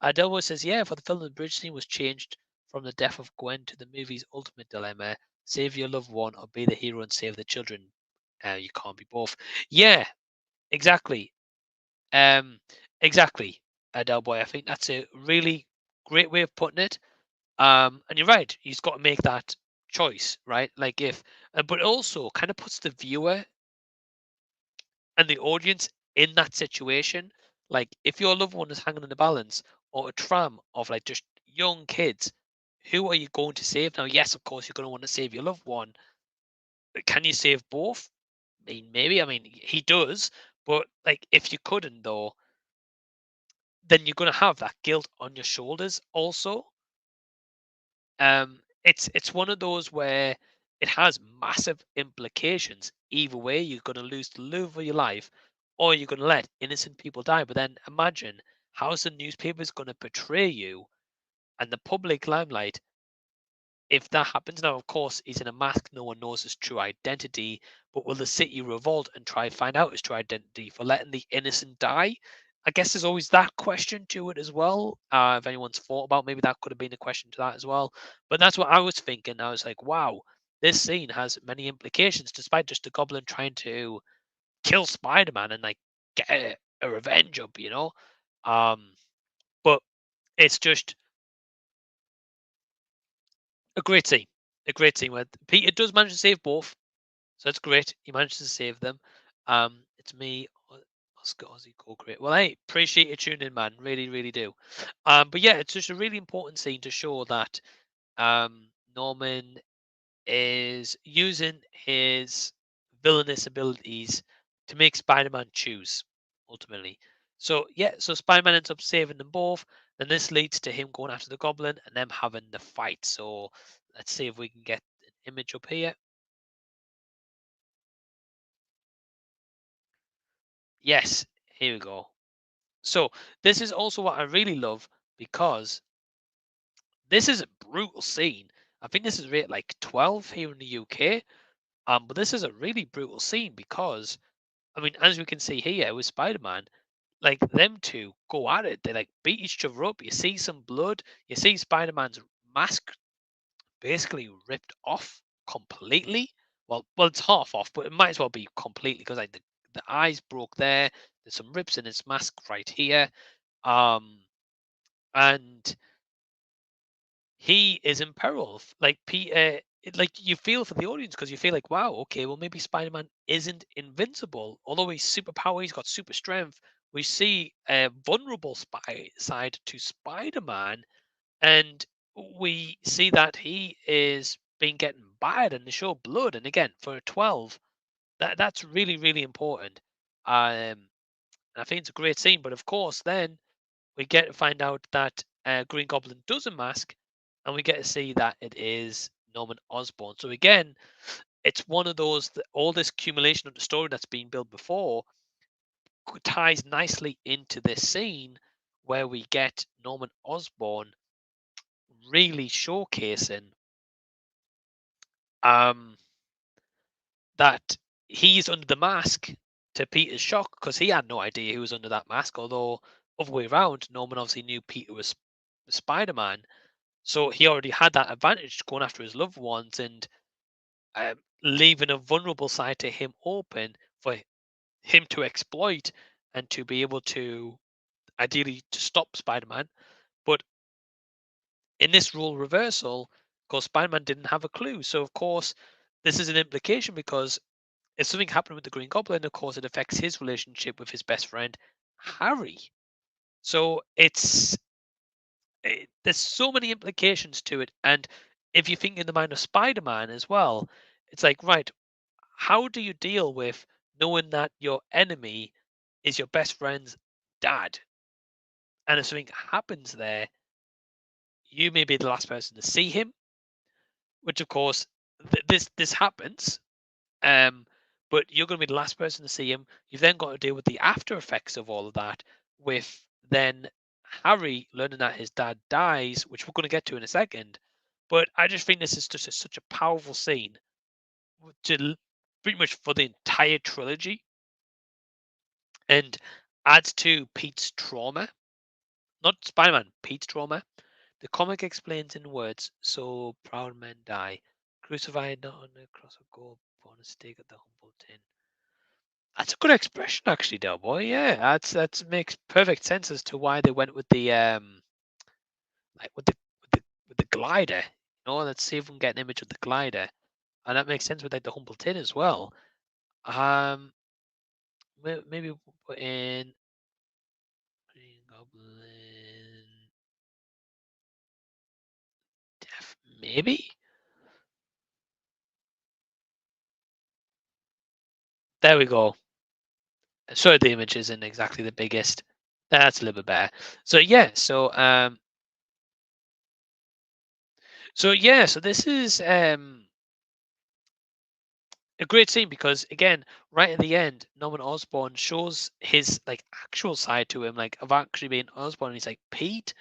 Delwo says, yeah, for the film, the bridge scene was changed from the death of Gwen to the movie's ultimate dilemma: save your loved one or be the hero and save the children. You can't be both. Yeah, exactly. Um, exactly, Delboy. I think that's a really great way of putting it. And you're right. He's got to make that choice, right? Like but also kind of puts the viewer and the audience in that situation. Like if your loved one is hanging in the balance or a tram of like just young kids, who are you going to save? Now, yes, of course, you're going to want to save your loved one, but can you save both? I mean, maybe. I mean, he does, but like if you couldn't, though, then you're going to have that guilt on your shoulders also. It's one of those where it has massive implications. Either way, you're going to lose the love of your life, or you're going to let innocent people die. But then imagine how's the newspapers going to portray you and the public limelight if that happens. Now, of course, he's in a mask, no one knows his true identity, but will the city revolt and try and find out his true identity for letting the innocent die? I guess there's always that question to it as well. If anyone's thought about, maybe that could have been a question to that as well. But that's what I was thinking. I was like, wow, this scene has many implications, despite just the Goblin trying to kill Spider-Man and like get a revenge up. Um, but it's just a great scene. A great scene where Peter does manage to save both. So that's great. He managed to save them. It's me, Oscar Aussie Call Great. Well, hey, appreciate you tuning in, man. Really, really do. But yeah, it's just a really important scene to show that Norman is using his villainous abilities to make Spider-Man choose ultimately. So yeah, so Spider-Man ends up saving them both, and this leads to him going after the Goblin and them having the fight. So let's see if we can get an image up here. Yes, here we go. So this is also what I really love because this is a brutal scene. I think this is rated like 12 here in the UK. But this is a really brutal scene because I mean, as we can see here with Spider-Man, like them two go at it. They like beat each other up. You see some blood. You see Spider-Man's mask basically ripped off completely. Well, it's half off, but it might as well be completely because like the eyes broke there. There's some rips in his mask right here. Um, and he is in peril. Like Peter, like you feel for the audience because you feel like, wow, okay, well maybe Spider-Man isn't invincible. Although he's superpower, he's got super strength. We see a vulnerable side to Spider-Man, and we see that he is being getting battered and they show blood. And again, for a 12, that's really really important. I think it's a great scene. But of course, then we get to find out that Green Goblin does unmask, and we get to see that it is Norman Osborn. So again, it's one of those that all this accumulation of the story that's been built before ties nicely into this scene where we get Norman Osborn really showcasing um, that he's under the mask to Peter's shock because he had no idea he was under that mask. Although other way around, Norman obviously knew Peter was Spider-Man. So he already had that advantage going after his loved ones, and leaving a vulnerable side to him open for him to exploit and to be able to ideally to stop Spider-Man. But in this role reversal, of course, Spider-Man didn't have a clue. So of course, this is an implication because if something happened with the Green Goblin, of course, it affects his relationship with his best friend Harry. So there's so many implications to it, and if you think in the mind of Spider-Man as well, it's like right, how do you deal with knowing that your enemy is your best friend's dad, and if something happens there, you may be the last person to see him, which of course this happens. Um, but you're going to be the last person to see him. You've then got to deal with the after effects of all of that, with then Harry learning that his dad dies, which we're going to get to in a second. But I just think this is just such a powerful scene pretty much for the entire trilogy, and adds to Pete's trauma. Not Spider-Man, Pete's trauma. The comic explains in words, so proud men die. Crucified not on a cross of gold, but on a stake at the humble tin. That's a good expression, actually, Del Boy. Yeah, that makes perfect sense as to why they went with the like with the glider. Let's see if we can get an image of the glider, and that makes sense with like the humble tin as well. Um, maybe we'll put in Green Goblin Death. Maybe there we go. Sorry, the image isn't exactly the biggest. That's a little bit better. So yeah, so this is a great scene because again, right at the end, Norman Osborn shows his like actual side to him, like of actually being Osborn. And he's like Pete,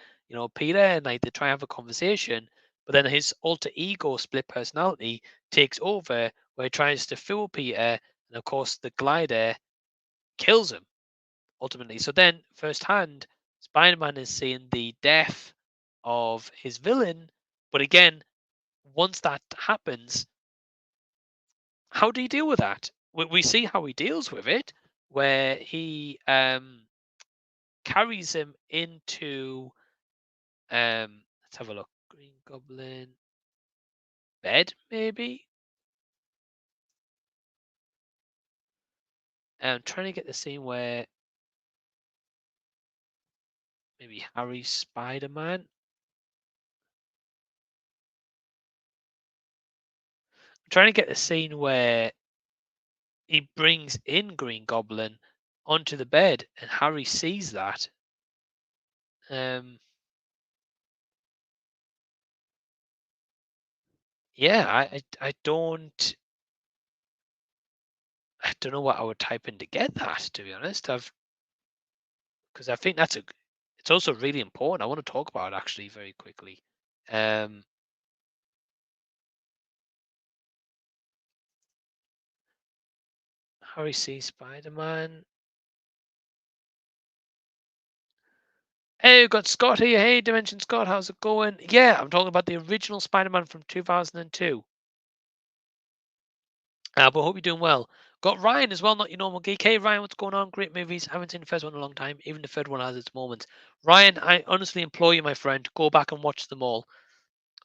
Peter, and like they try and have a conversation, but then his alter ego split personality takes over, where he tries to fool Peter, and of course the glider kills him ultimately. So then, firsthand, Spider-Man is seeing the death of his villain, but again, once that happens, how do you deal with that? We see how he deals with it, where he carries him into let's have a look. Green Goblin bed, maybe. I'm trying to get the scene where maybe Harry's Spider-Man. I'm trying to get the scene where he brings in Green Goblin onto the bed, and Harry sees that. Um, yeah, I don't know what I would type in to get that. To be honest, because I think it's also really important. I want to talk about it actually very quickly. Um, Harry sees Spider-Man. Hey, we've got Scott here. Hey, Dimension Scott, how's it going? Yeah, I'm talking about the original Spider-Man from 2002. But hope you're doing well. Got Ryan as well, not your normal geek. Hey, Ryan, what's going on? Great movies. Haven't seen the first one in a long time. Even the third one has its moments. Ryan, I honestly implore you, my friend, go back and watch them all.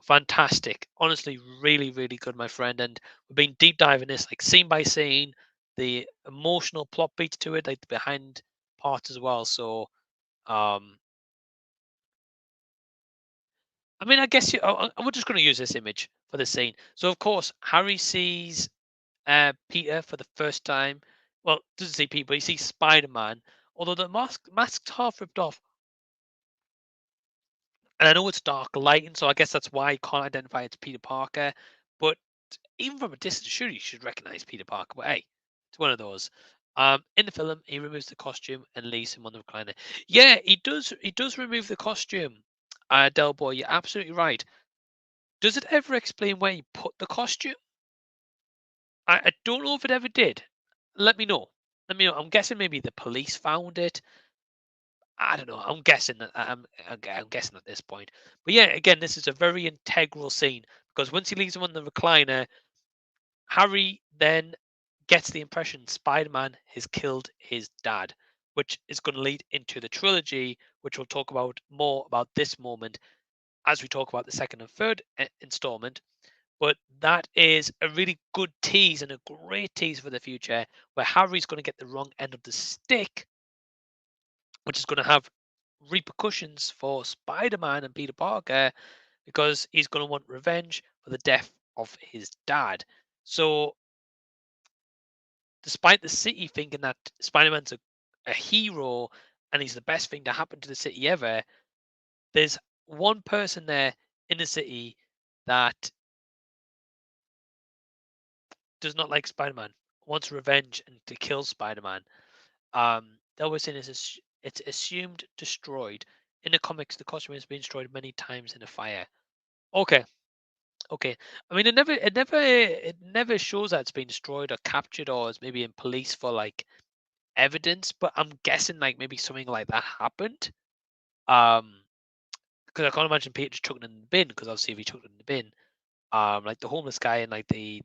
Fantastic. Honestly, really, really good, my friend. And we've been deep diving this, like scene by scene, the emotional plot beats to it, like the behind parts as well. So, um, I mean, I guess we're just going to use this image for the scene. So, of course, Harry sees Peter for the first time. Well, doesn't see Peter, but he sees Spider-Man. Although the mask's half ripped off, and I know it's dark lighting, so I guess that's why I can't identify it's Peter Parker. But even from a distance, surely you should recognize Peter Parker. But hey, it's one of those. In the film, he removes the costume and leaves him on the recliner. Yeah, he does. He does remove the costume. Del Boy, you're absolutely right. Does it ever explain where he put the costume? I don't know if it ever did. Let me know. Let me know. I'm guessing maybe the police found it. I don't know. I'm guessing that I'm guessing at this point. But yeah, again, this is a very integral scene because once he leaves him on the recliner, Harry then gets the impression Spider-Man has killed his dad, which is going to lead into the trilogy, which we'll talk about more about this moment as we talk about the second and third installment. But that is a really good tease and a great tease for the future, where Harry's going to get the wrong end of the stick, which is going to have repercussions for Spider-Man and Peter Parker, because he's going to want revenge for the death of his dad. So, despite the city thinking that Spider-Man's a hero and he's the best thing to happen to the city ever, there's one person there in the city that does not like Spider-Man, wants revenge and to kill Spider-Man. They always say it's assumed destroyed. In the comics, the costume has been destroyed many times in a fire. Okay, okay. I mean, it never shows that it's been destroyed or captured or is maybe in police for like evidence. But I'm guessing like maybe something like that happened. Um, because I can't imagine Peter just chucking it in the bin. Because obviously, if he chucked it in the bin, like the homeless guy and like the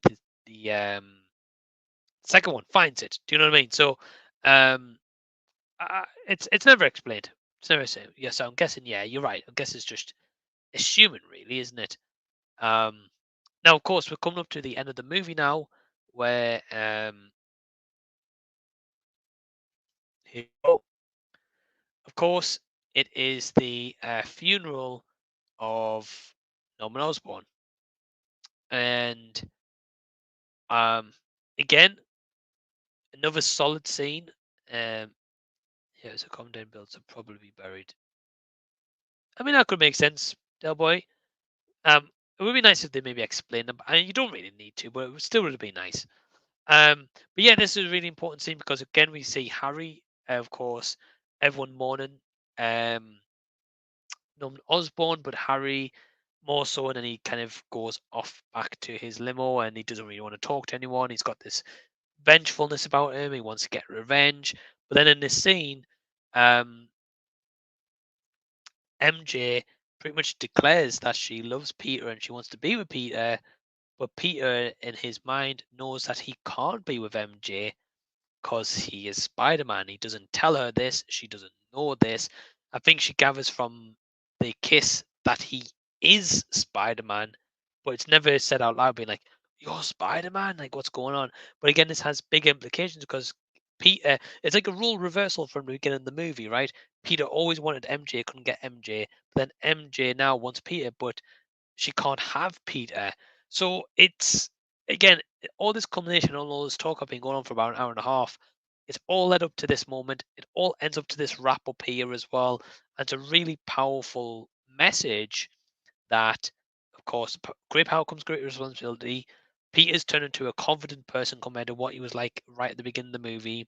second one finds it. Do you know what I mean? So, um, it's never explained. It's never said. Yeah, so I'm guessing. Yeah, you're right. I guess it's just assuming, really, isn't it? Um, Now, of course, we're coming up to the end of the movie now, where here we go. Of course, it is the funeral of Norman Osborn, and um, again, another solid scene. Um, Here's a come down builds are probably buried. I mean, that could make sense, Del Boy. It would be nice if they maybe explain them. I mean, you don't really need to, but it would still would be nice. But yeah, this is a really important scene because again we see Harry, of course, everyone mourning Norman Osborn, but Harry more so, and then he kind of goes off back to his limo and he doesn't really want to talk to anyone. He's got this vengefulness about him. He wants to get revenge. But then in this scene, um, MJ pretty much declares that she loves Peter and she wants to be with Peter, but Peter, in his mind, knows that he can't be with MJ because he is Spider-Man. He doesn't tell her this. She doesn't know this. I think she gathers from the kiss that he is Spider-Man, but it's never said out loud, being like, "You're Spider-Man." Like, what's going on? But again, this has big implications because Peter. It's like a role reversal from the beginning of the movie, right? Peter always wanted MJ, couldn't get MJ, but then MJ now wants Peter, but she can't have Peter. So it's again all this culmination, all this talk have been going on for about an hour and a half. It's all led up to this moment. It all ends up to this wrap up here as well. And it's a really powerful message that, of course, great power comes great responsibility. Peter's turned into a confident person compared to what he was like right at the beginning of the movie.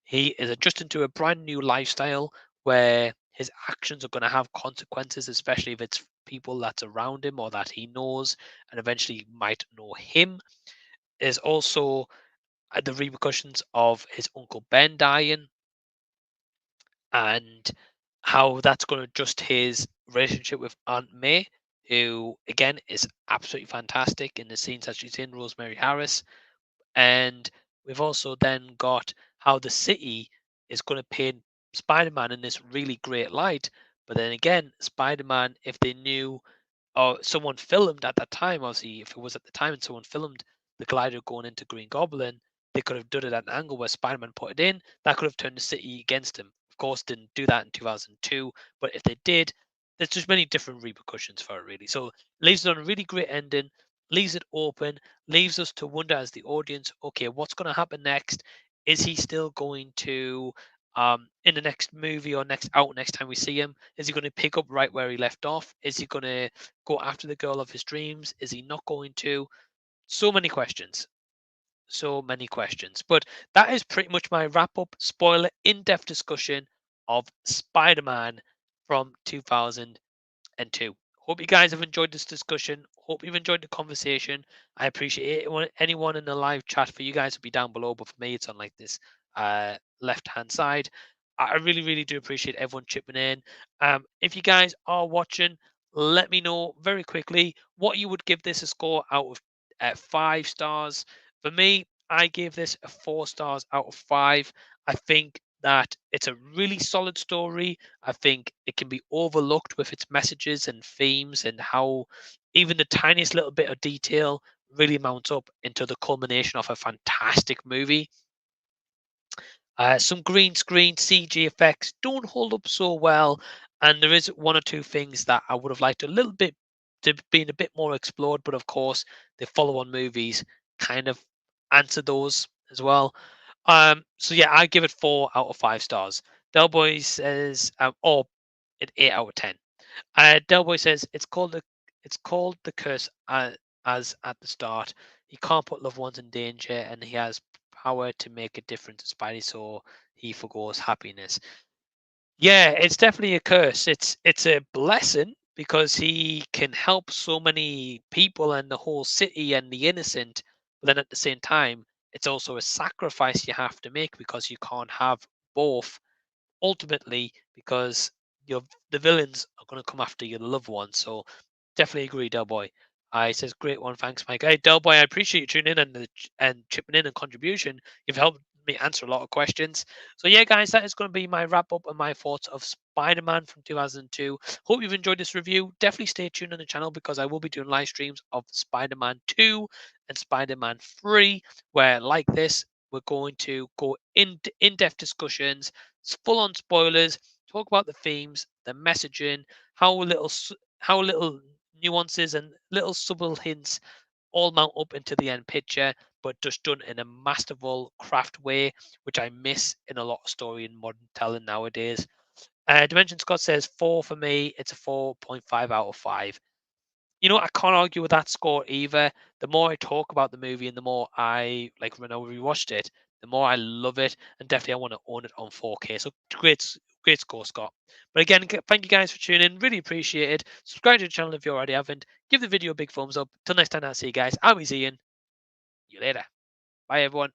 He is adjusting to a brand new lifestyle where his actions are going to have consequences, especially if it's people that's around him or that he knows and eventually might know him. There's also the repercussions of his uncle Ben dying and how that's going to adjust his relationship with Aunt May, who again is absolutely fantastic in the scenes that she's in, Rosemary Harris. And we've also then got how the city is going to paint Spider-Man in this really great light. But then again, Spider-Man, if they knew or someone filmed at that time, obviously, if it was at the time and someone filmed the glider going into Green Goblin, they could have done it at an angle where Spider-Man put it in. That could have turned the city against him. Of course, didn't do that in 2002, but if they did, there's just many different repercussions for it, really. So leaves it on a really great ending, leaves it open, leaves us to wonder as the audience, okay, what's going to happen next? Is he still going to in the next movie or next time we see him, is he going to pick up right where he left off? Is he going to go after the girl of his dreams? Is he not going to? So many questions. So many questions. But that is pretty much my wrap up, spoiler, in depth discussion of Spider Man from 2002. Hope you guys have enjoyed this discussion. Hope you've enjoyed the conversation. I appreciate it. Anyone in the live chat for you guys will be down below, but for me, it's on like this left hand side. I really, really do appreciate everyone chipping in. If you guys are watching, let me know very quickly what you would give this a score out of 5 stars For me, I gave this a 4 stars out of 5. I think that it's a really solid story. I think it can be overlooked with its messages and themes and how even the tiniest little bit of detail really mounts up into the culmination of a fantastic movie. Some green screen CG effects don't hold up so well, and there is one or two things that I would have liked a little bit to been a bit more explored. But of course, the follow-on movies kind of answer those as well. So yeah, I give it 4 out of 5 stars. Del Boy says, or an 8 out of 10. Del Boy says it's called the curse, as at the start. He can't put loved ones in danger, and he has power to make a difference to Spidey, so he forgoes happiness. Yeah, it's definitely a curse. It's a blessing because he can help so many people and the whole city and the innocent. But then at the same time, it's also a sacrifice you have to make because you can't have both ultimately, because your the villains are going to come after your loved ones. So definitely agree, Del Boy. I says great one, thanks, Mike. Hey, Del Boy, I appreciate you tuning in and chipping in and contribution. You've helped me answer a lot of questions. So yeah, guys, that is going to be my wrap up and my thoughts of Spider-Man from 2002. Hope you've enjoyed this review. Definitely stay tuned on the channel because I will be doing live streams of Spider-Man 2 and Spider-Man 3, where like this, we're going to go in-depth discussions, full on spoilers, talk about the themes, the messaging, how little nuances and little subtle hints all mount up into the end picture, but just done in a masterful craft way, which I miss in a lot of story and modern telling nowadays. Dimension Scott says 4 for me. It's a 4.5 out of 5. I can't argue with that score either. The more I talk about the movie and the more I like when I rewatched it, the more I love it, and definitely I want to own it on 4K. So great score, Scott. But again, thank you guys for tuning in. Really appreciate it. Subscribe to the channel if you already haven't. Give the video a big thumbs up. Till next time, I'll see you guys. I'll be seeing you later. Bye, everyone.